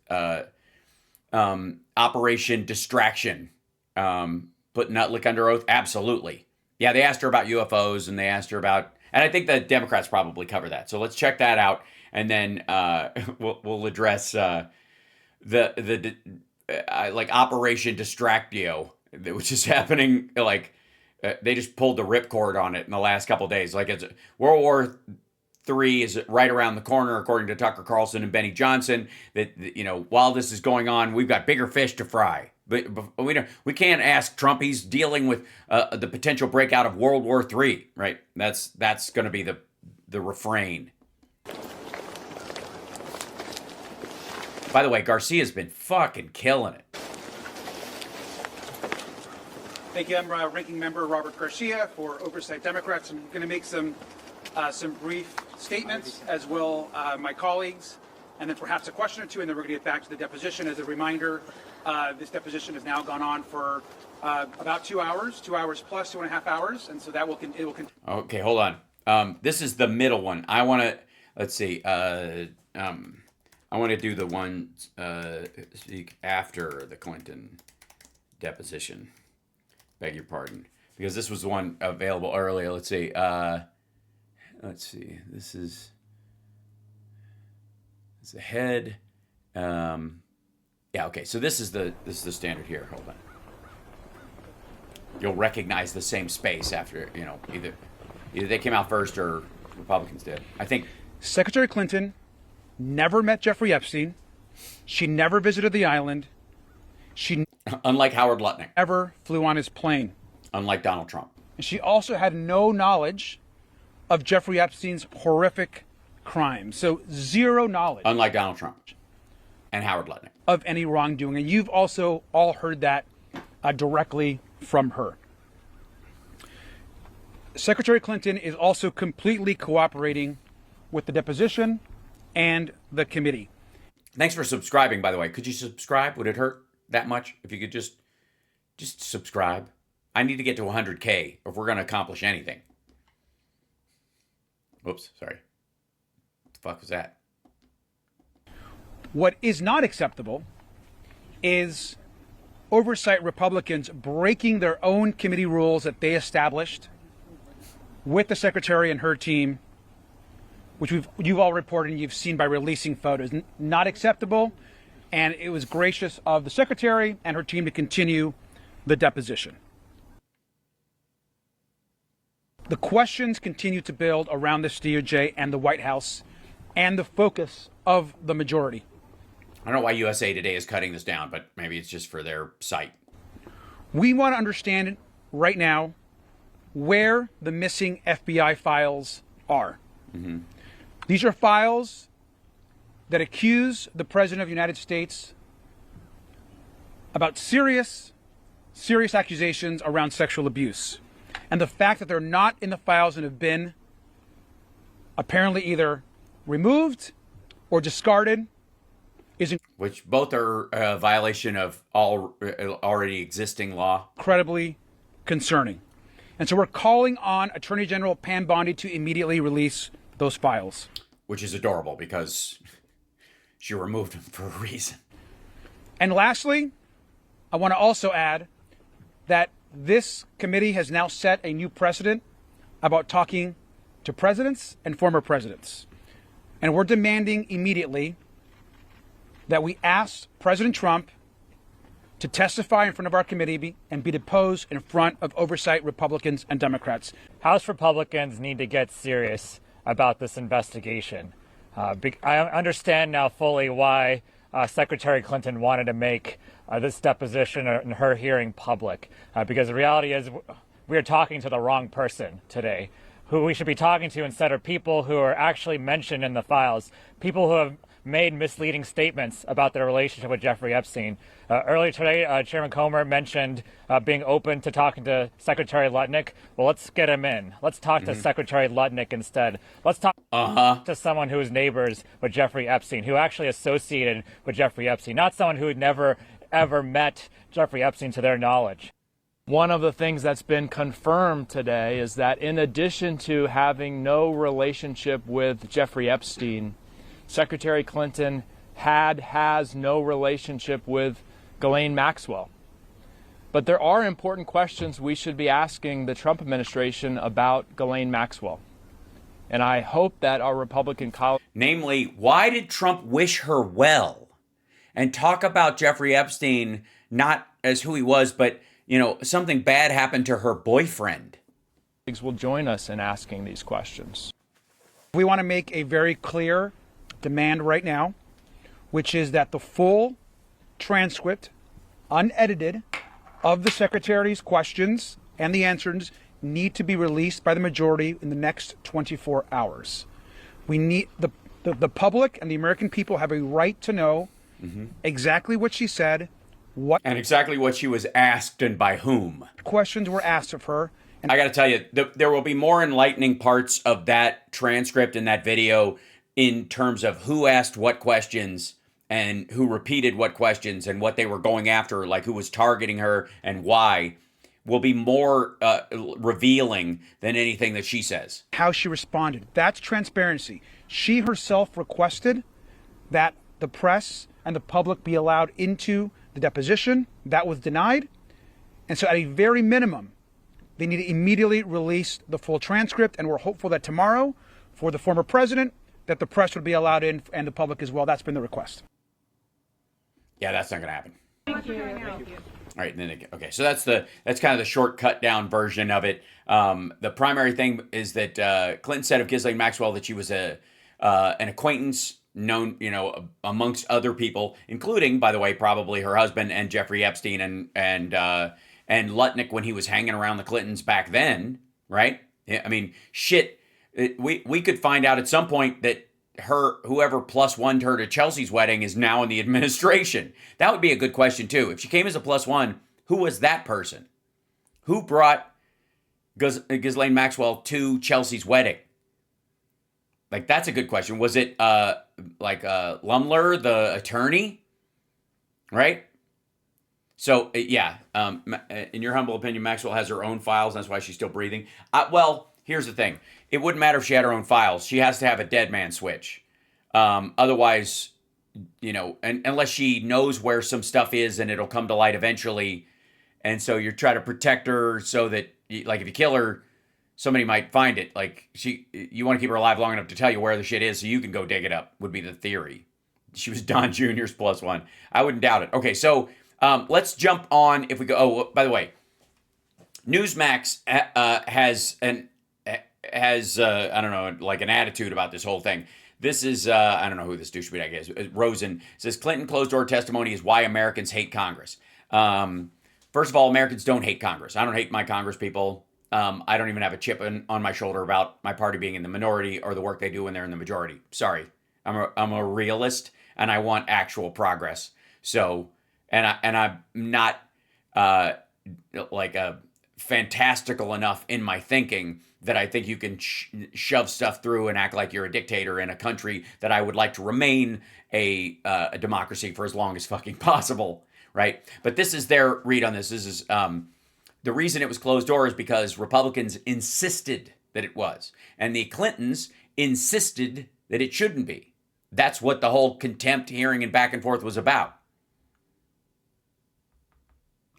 Operation Distraction. Putting Nutlick under oath? Absolutely. Yeah, they asked her about UFOs, and they asked her about, and I think the Democrats probably cover that. So let's check that out, and then we'll address like Operation Distractio, which is happening. Like they just pulled the ripcord on it in the last couple of days. Like it's World War III is right around the corner, according to Tucker Carlson and Benny Johnson. That while this is going on, we've got bigger fish to fry. But we can't ask Trump. He's dealing with the potential breakout of World War III, right? That's going to be the refrain. By the way, Garcia's been fucking killing it. Thank you. I'm Ranking Member Robert Garcia for Oversight Democrats. I'm going to make some brief statements, as will my colleagues, and then perhaps a question or two, and then we're going to get back to the deposition. As a reminder, this deposition has now gone on for about 2 hours, 2 hours plus 2.5 hours, and so that will continue. Okay, hold on. This is the middle one. I want to, let's see, I want to do the one speak after the Clinton deposition. Beg your pardon. Because this was the one available earlier. Let's see. This is the head. Yeah, okay. So this is the standard here. Hold on. You'll recognize the same space after, either they came out first or Republicans did. I think Secretary Clinton never met Jeffrey Epstein. She never visited the island. She unlike Howard Lutnick ever flew on his plane. Unlike Donald Trump. And she also had no knowledge of Jeffrey Epstein's horrific crimes. So zero knowledge. Unlike Donald Trump and Howard Lutnick. Of any wrongdoing. And you've also all heard that directly from her. Secretary Clinton is also completely cooperating with the deposition and the committee. Thanks for subscribing, by the way. Could you subscribe? Would it hurt? that much? If you could just subscribe. I need to get to 100K if we're going to accomplish anything. Whoops, sorry. What the fuck was that? What is not acceptable is oversight Republicans breaking their own committee rules that they established with the secretary and her team, which you've all reported and you've seen by releasing photos. Not acceptable, and it was gracious of the secretary and her team to continue the deposition. The questions continue to build around this DOJ and the White House and the focus of the majority. I don't know why USA Today is cutting this down, but maybe it's just for their site. We want to understand right now where the missing FBI files are. Mm-hmm. These are files that accuse the President of the United States about serious accusations around sexual abuse. And the fact that they're not in the files and have been apparently either removed or discarded is which both are a violation of all already existing law. Incredibly concerning. And so we're calling on Attorney General Pam Bondi to immediately release those files. Which is adorable because she removed them for a reason. And lastly, I want to also add that this committee has now set a new precedent about talking to presidents and former presidents. And we're demanding immediately that we ask President Trump to testify in front of our committee and be deposed in front of oversight Republicans and Democrats. House Republicans need to get serious about this investigation. I understand now fully why Secretary Clinton wanted to make this deposition and her hearing public, because the reality is we are talking to the wrong person today. Who we should be talking to instead are people who are actually mentioned in the files, people who have made misleading statements about their relationship with Jeffrey Epstein. Earlier today, Chairman Comer mentioned being open to talking to Secretary Lutnick. Well, let's get him in. Let's talk to Secretary Lutnick instead. Let's talk to someone who is neighbors with Jeffrey Epstein, who actually associated with Jeffrey Epstein, not someone who had never, ever met Jeffrey Epstein to their knowledge. One of the things that's been confirmed today is that in addition to having no relationship with Jeffrey Epstein, Secretary Clinton has no relationship with Ghislaine Maxwell. But there are important questions we should be asking the Trump administration about Ghislaine Maxwell. And I hope that our Republican colleagues... Namely, why did Trump wish her well and talk about Jeffrey Epstein not as who he was, but, you know, something bad happened to her boyfriend? ...will join us in asking these questions. We want to make a very clear demand right now, which is that the full transcript, unedited, of the Secretary's questions and the answers need to be released by the majority in the next 24 hours. We need the public and the American people have a right to know exactly what she said, and exactly what she was asked and by whom. Questions were asked of her. And I got to tell you, there will be more enlightening parts of that transcript and that video in terms of who asked what questions and who repeated what questions and what they were going after, like who was targeting her and why, will be more revealing than anything that she says. How she responded. That's transparency. She herself requested that the press and the public be allowed into the deposition. That was denied. And so at a very minimum, they need to immediately release the full transcript. And we're hopeful that tomorrow, for the former president, that the press would be allowed in and the public as well. That's been the request. Yeah, that's not going to happen. Thank you. Thank you. All right, then okay. So that's kind of the short cut down version of it. The primary thing is that Clinton said of Ghislaine Maxwell that she was an acquaintance known, you know, amongst other people, including, by the way, probably her husband and Jeffrey Epstein and Lutnick when he was hanging around the Clintons back then, right? I mean, shit. We could find out at some point that whoever plus one her to Chelsea's wedding is now in the administration. That would be a good question too. If she came as a plus one, who was that person? Who brought Ghislaine Maxwell to Chelsea's wedding? Like, that's a good question. Was it Lumler, the attorney? Right? So yeah, in your humble opinion, Maxwell has her own files. That's why she's still breathing. Well, here's the thing: it wouldn't matter if she had her own files. She has to have a dead man switch. Otherwise, unless she knows where some stuff is and it'll come to light eventually, and so you're trying to protect her so that, like, if you kill her, somebody might find it. Like, you want to keep her alive long enough to tell you where the shit is so you can go dig it up. Would be the theory. She was Don Jr.'s +1. I wouldn't doubt it. Okay, so let's jump on. If we go, oh, by the way, Newsmax has I don't know, like an attitude about this whole thing. This is I don't know who this douchebag is. Rosen says Clinton closed door testimony is why Americans hate Congress. First of all, Americans don't hate Congress. I don't hate my Congress people. I don't even have a chip on my shoulder about my party being in the minority or the work they do when they're in the majority. Sorry, I'm a realist and I want actual progress. So, and I'm not like a fantastical enough in my thinking that I think you can shove stuff through and act like you're a dictator in a country that I would like to remain a democracy for as long as fucking possible, right? But this is their read on this. This is the reason it was closed door is because Republicans insisted that it was, and the Clintons insisted that it shouldn't be. That's what the whole contempt hearing and back and forth was about.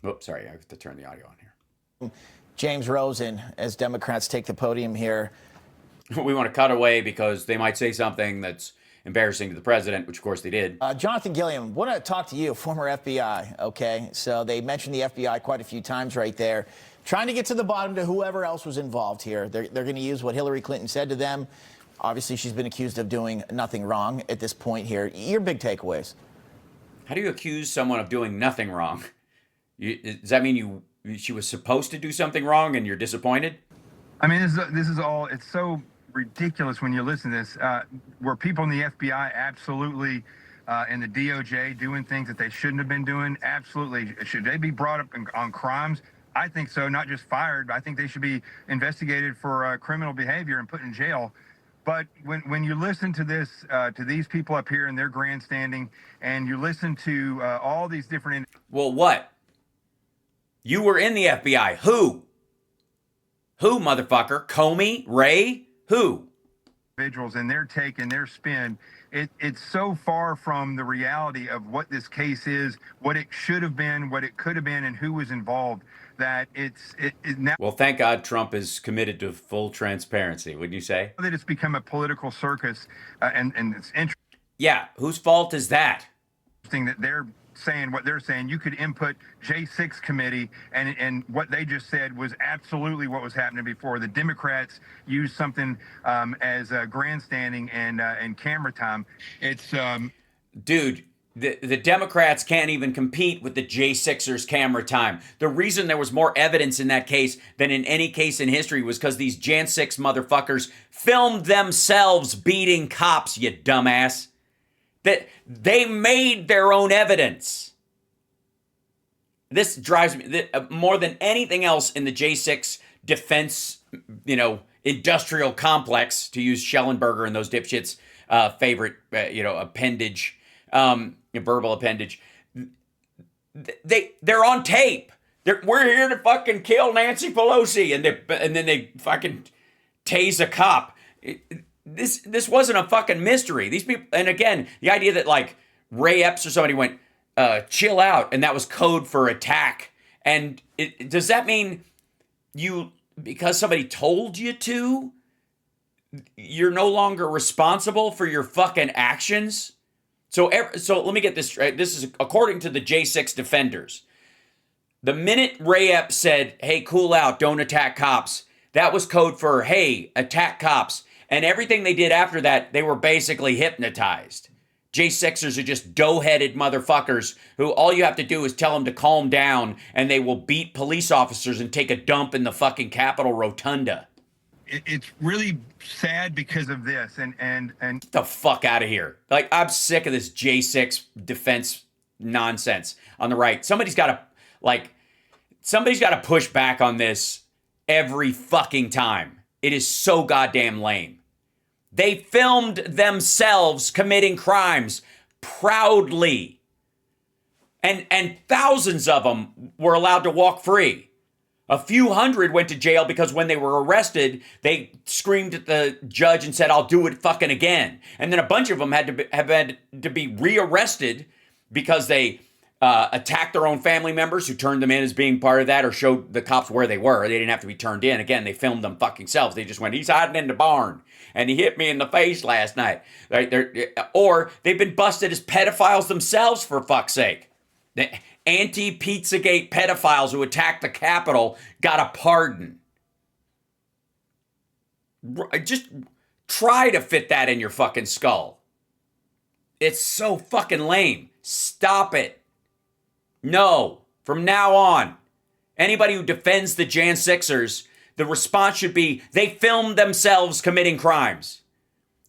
Oops, sorry, I have to turn the audio on here. James Rosen, as Democrats take the podium here. We want to cut away because they might say something that's embarrassing to the president, which of course they did. Jonathan Gilliam, want to talk to you, former FBI, okay? So they mentioned the FBI quite a few times right there, trying to get to the bottom to whoever else was involved here. They're going to use what Hillary Clinton said to them. Obviously, she's been accused of doing nothing wrong at this point here. Your big takeaways. How do you accuse someone of doing nothing wrong? Does that mean she was supposed to do something wrong and you're disappointed? I mean, this is all, it's so ridiculous when you listen to this. Were people in the FBI absolutely, in the DOJ doing things that they shouldn't have been doing? Absolutely. Should they be brought up on crimes? I think so, not just fired, but I think they should be investigated for criminal behavior and put in jail. But when you listen to this, to these people up here and their grandstanding, and you listen to all these different... Well, what? You were in the FBI. Who? Who, motherfucker? Comey? Ray? Who? Individuals and their take and their spin, it's so far from the reality of what this case is, what it should have been, what it could have been, and who was involved, that it now... Well, thank God Trump is committed to full transparency, wouldn't you say? That it's become a political circus, and it's interesting. Yeah, whose fault is that? That they're saying what they're saying. You could input J6 committee, and what they just said was absolutely what was happening before. The Democrats used something as grandstanding and camera time. It's dude, the Democrats can't even compete with the J6ers camera time. The reason there was more evidence in that case than in any case in history was because these Jan 6 motherfuckers filmed themselves beating cops, you dumbass. That they made their own evidence. This drives me more than anything else in the J6 defense, industrial complex, to use Schellenberger and those dipshits' favorite, appendage, verbal appendage. They're on tape. We're here to fucking kill Nancy Pelosi, and then they fucking tase a cop. This wasn't a fucking mystery. These people, and again, the idea that like Ray Epps or somebody went, chill out, and that was code for attack. And does that mean because somebody told you to, you're no longer responsible for your fucking actions? So let me get this straight. This is according to the J6 defenders. The minute Ray Epps said, hey, cool out, don't attack cops, that was code for, hey, attack cops. And everything they did after that, they were basically hypnotized. J6ers are just dough-headed motherfuckers who all you have to do is tell them to calm down and they will beat police officers and take a dump in the fucking Capitol Rotunda. It's really sad because of this. And get the fuck out of here. Like, I'm sick of this J6 defense nonsense on the right. Somebody's got to push back on this every fucking time. It is so goddamn lame. They filmed themselves committing crimes proudly. And thousands of them were allowed to walk free. A few hundred went to jail because when they were arrested, they screamed at the judge and said, "I'll do it fucking again." And then a bunch of them had to be rearrested because they attacked their own family members who turned them in as being part of that, or showed the cops where they were. They didn't have to be turned in. Again, they filmed them fucking selves. They just went, "He's hiding in the barn and he hit me in the face last night." Right? Or they've been busted as pedophiles themselves, for fuck's sake. The anti-Pizzagate pedophiles who attacked the Capitol got a pardon. Just try to fit that in your fucking skull. It's so fucking lame. Stop it. No. From now on, anybody who defends the Jan 6ers, the response should be, they filmed themselves committing crimes.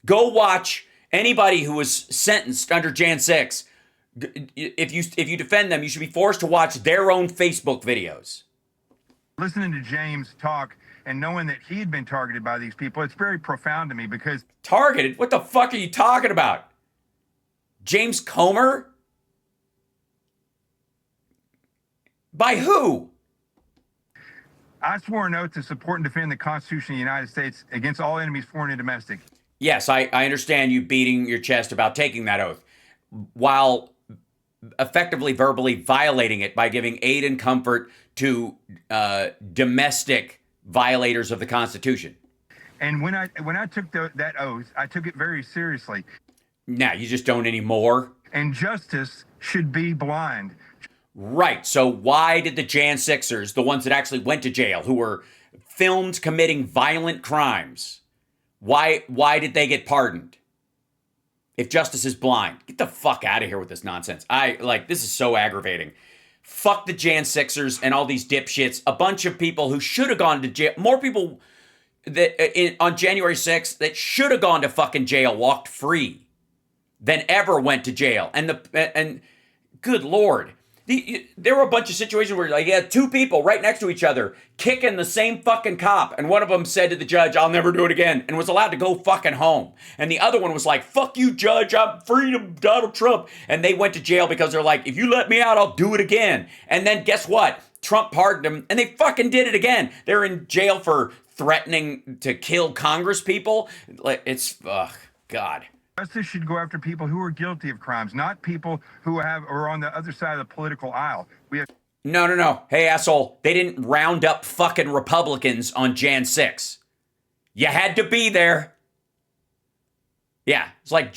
Go watch anybody who was sentenced under Jan 6. If you defend them, you should be forced to watch their own Facebook videos. Listening to James talk and knowing that he had been targeted by these people, it's very profound to me because... Targeted? What the fuck are you talking about? James Comer? By who? I swore an oath to support and defend the Constitution of the United States against all enemies, foreign and domestic. Yes, I understand you beating your chest about taking that oath, while effectively verbally violating it by giving aid and comfort to domestic violators of the Constitution. And when I took that oath, I took it very seriously. Now, you just don't anymore? And justice should be blind. Right. So why did the Jan 6ers, the ones that actually went to jail, who were filmed committing violent crimes, why did they get pardoned? If justice is blind, get the fuck out of here with this nonsense. This is so aggravating. Fuck the Jan 6ers and all these dipshits. A bunch of people who should have gone to jail. More people that on January 6th that should have gone to fucking jail walked free than ever went to jail. And good Lord. There were a bunch of situations where you had two people right next to each other kicking the same fucking cop, and one of them said to the judge, "I'll never do it again," and was allowed to go fucking home. And the other one was like, "Fuck you, judge, I'm free to Donald Trump." And they went to jail because they're like, "If you let me out, I'll do it again." And then guess what? Trump pardoned them, and they fucking did it again. They're in jail for threatening to kill Congress people. It's, God. Justice should go after people who are guilty of crimes, not people who are on the other side of the political aisle. No. Hey, asshole. They didn't round up fucking Republicans on Jan 6. You had to be there. Yeah, it's like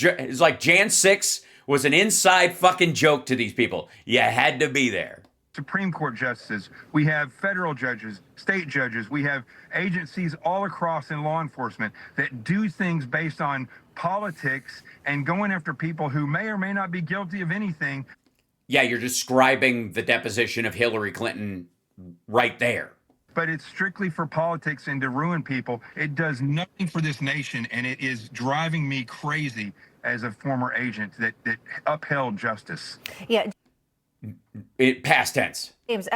Jan 6 was an inside fucking joke to these people. You had to be there. Supreme Court justices, we have federal judges, state judges, we have agencies all across in law enforcement that do things based on politics and going after people who may or may not be guilty of anything. Yeah, you're describing the deposition of Hillary Clinton right there. But it's strictly for politics and to ruin people. It does nothing for this nation, and it is driving me crazy as a former agent that upheld justice. Yeah. Past tense. James,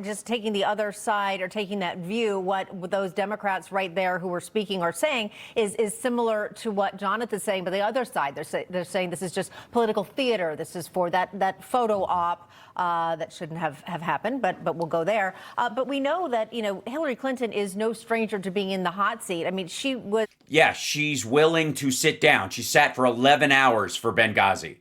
just taking the other side or taking that view, what those Democrats right there who were speaking are saying is similar to what Jonathan's saying, but the other side, they're saying this is just political theater. This is for that photo op that shouldn't have happened, but we'll go there. But we know that, Hillary Clinton is no stranger to being in the hot seat. I mean, she was. Yeah, she's willing to sit down. She sat for 11 hours for Benghazi.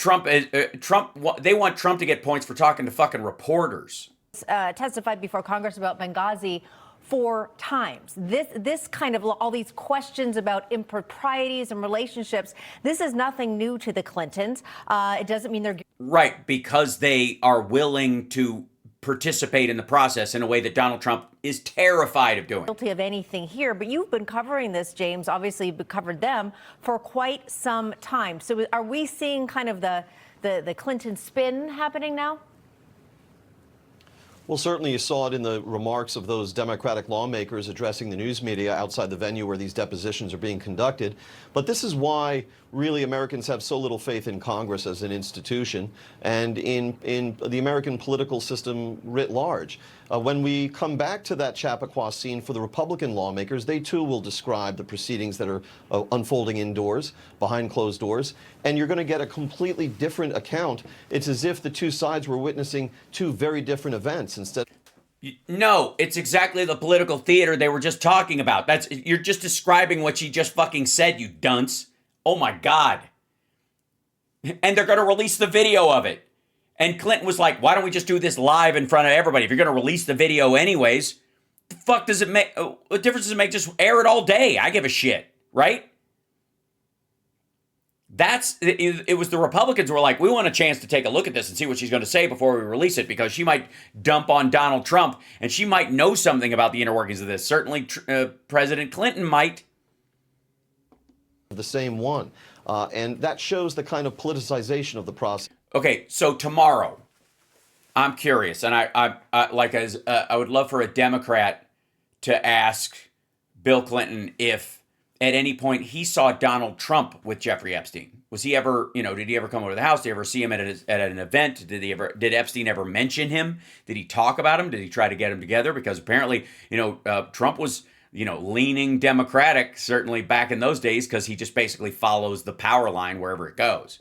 They want Trump to get points for talking to fucking reporters. Testified before Congress about Benghazi 4 times. This kind of all these questions about improprieties and relationships. This is nothing new to the Clintons. It doesn't mean they're right, because they are willing to participate in the process in a way that Donald Trump is terrified of doing. Guilty of anything here, but you've been covering this, James. Obviously, you've covered them for quite some time. So, are we seeing kind of the Clinton spin happening now? Well, certainly you saw it in the remarks of those Democratic lawmakers addressing the news media outside the venue where these depositions are being conducted. But this is why really Americans have so little faith in Congress as an institution and in the American political system writ large. When we come back to that Chappaqua scene for the Republican lawmakers, they too will describe the proceedings that are unfolding indoors, behind closed doors, and you're going to get a completely different account. It's as if the two sides were witnessing two very different events instead. No, it's exactly the political theater they were just talking about. You're just describing what she just fucking said, you dunce. Oh my God. And they're going to release the video of it. And Clinton was like, why don't we just do this live in front of everybody? If you're going to release the video anyways, the fuck does it make? What difference does it make? Just air it all day. I give a shit, right? It was the Republicans who were like, we want a chance to take a look at this and see what she's going to say before we release it, because she might dump on Donald Trump and she might know something about the inner workings of this. Certainly President Clinton might. The same one. And that shows the kind of politicization of the process. Okay, so tomorrow, I'm curious, and I would love for a Democrat to ask Bill Clinton if at any point he saw Donald Trump with Jeffrey Epstein. Was he ever, did he ever come over to the house? Did he ever see him at an event? Did Epstein ever mention him? Did he talk about him? Did he try to get him together? Because apparently, Trump was, leaning Democratic, certainly back in those days, because he just basically follows the power line wherever it goes.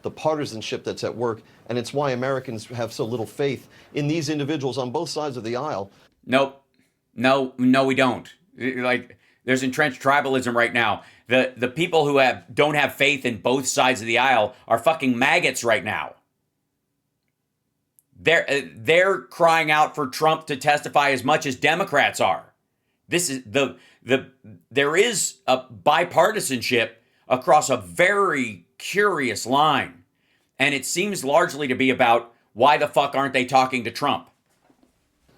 The partisanship that's at work, and it's why Americans have so little faith in these individuals on both sides of the aisle. Nope. No, we don't. Like, there's entrenched tribalism right now. The people who don't have faith in both sides of the aisle are fucking maggots right now. They're crying out for Trump to testify as much as Democrats are. This is there is a bipartisanship across a very curious line, and it seems largely to be about why the fuck aren't they talking to Trump?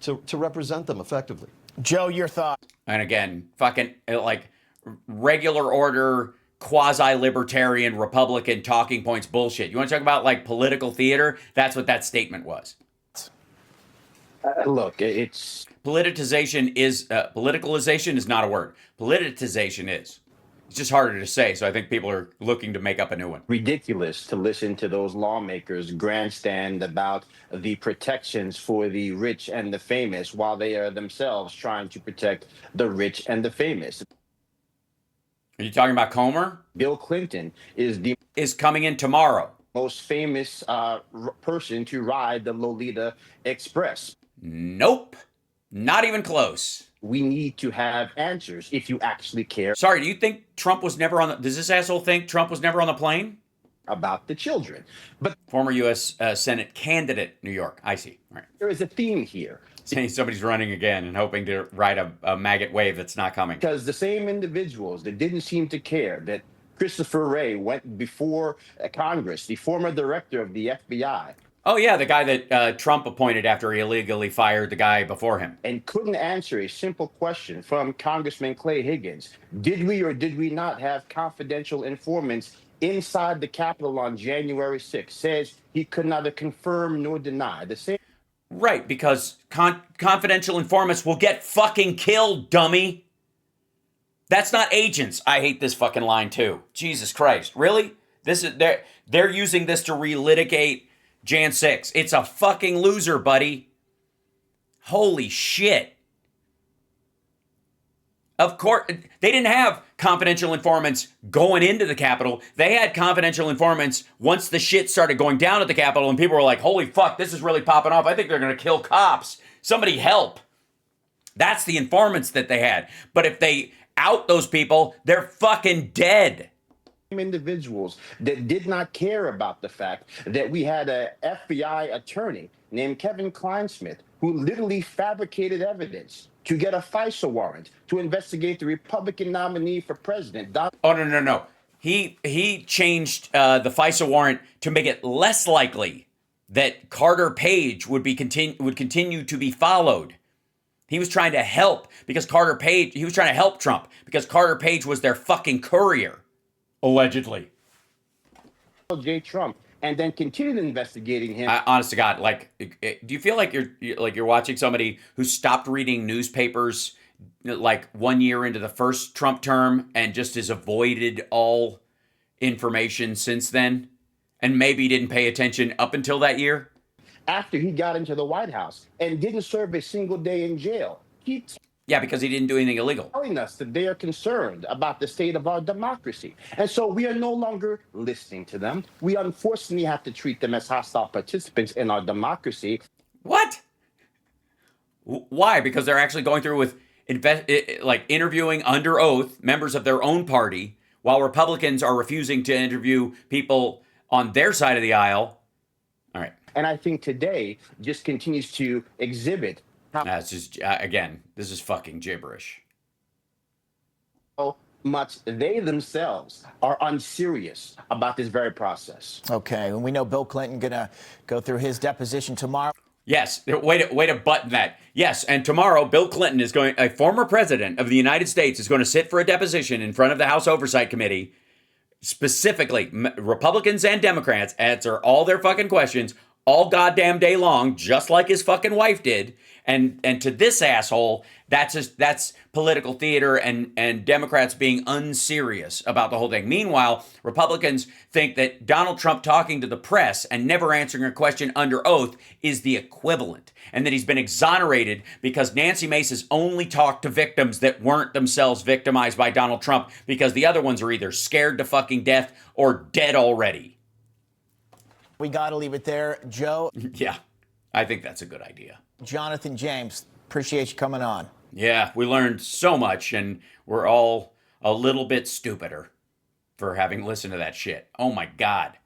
To represent them effectively. Joe, your thoughts? And again, fucking like regular order, quasi-libertarian Republican talking points bullshit. You want to talk about like political theater? That's what that statement was. Look, it's politicization is not a word. Politicization is. It's just harder to say, so I think people are looking to make up a new one. ridiculous to listen to those lawmakers grandstand about the protections for the rich and the famous while they are themselves trying to protect the rich and the famous. Are you talking about Comer? Bill Clinton is coming in tomorrow. Most famous person to ride the Lolita Express. Nope. Not even close. We need to have answers if you actually care. Sorry, do you think Trump was never on the... Does this asshole think Trump was never on the plane? About the children. But former U.S. Senate candidate, New York. I see. All right. There is a theme here. Saying somebody's running again and hoping to ride a maggot wave that's not coming. Because the same individuals that didn't seem to care that Christopher Wray went before Congress, the former director of the FBI. Oh, yeah, the guy that Trump appointed after he illegally fired the guy before him. And couldn't answer a simple question from Congressman Clay Higgins. Did we or did we not have confidential informants inside the Capitol on January 6th? Says he could neither confirm nor deny. The same. Right, because confidential informants will get fucking killed, dummy. That's not agents. I hate this fucking line, too. Jesus Christ. Really? They're using this to relitigate Jan 6. It's a fucking loser, buddy. Holy shit. Of course, they didn't have confidential informants going into the Capitol. They had confidential informants once the shit started going down at the Capitol and people were like, holy fuck, this is really popping off. I think they're going to kill cops. Somebody help. That's the informants that they had. But if they out those people, they're fucking dead. Individuals that did not care about the fact that we had an FBI attorney named Kevin Kleinsmith who literally fabricated evidence to get a FISA warrant to investigate the Republican nominee for president. Oh, no. He changed the FISA warrant to make it less likely that Carter Page would continue to be followed. He was trying to help he was trying to help Trump because Carter Page was their fucking courier. Allegedly. J. Trump and then continued investigating him. Honest to God, like, do you feel like you're watching somebody who stopped reading newspapers like 1 year into the first Trump term and just has avoided all information since then, and maybe didn't pay attention up until that year? After he got into the White House and didn't serve a single day in jail. Yeah, because he didn't do anything illegal. Telling us that they are concerned about the state of our democracy. And so we are no longer listening to them. We unfortunately have to treat them as hostile participants in our democracy. What? Why? Because they're actually going through with interviewing under oath members of their own party, while Republicans are refusing to interview people on their side of the aisle. All right. And I think today just continues to exhibit It's just, again, this is fucking gibberish. how much they themselves are unserious about this very process. Okay, and we know Bill Clinton gonna go through his deposition tomorrow. Yes, way to button that. Yes, and tomorrow Bill Clinton is going, a former president of the United States, is going to sit for a deposition in front of the House Oversight Committee. Specifically, Republicans and Democrats answer all their fucking questions all goddamn day long, just like his fucking wife did. And to this asshole, that's political theater and Democrats being unserious about the whole thing. Meanwhile, Republicans think that Donald Trump talking to the press and never answering a question under oath is the equivalent, and that he's been exonerated because Nancy Mace has only talked to victims that weren't themselves victimized by Donald Trump, because the other ones are either scared to fucking death or dead already. We got to leave it there. Joe? Yeah, I think that's a good idea. Jonathan, James, appreciate you coming on. Yeah, we learned so much, and we're all a little bit stupider for having listened to that shit. Oh my God.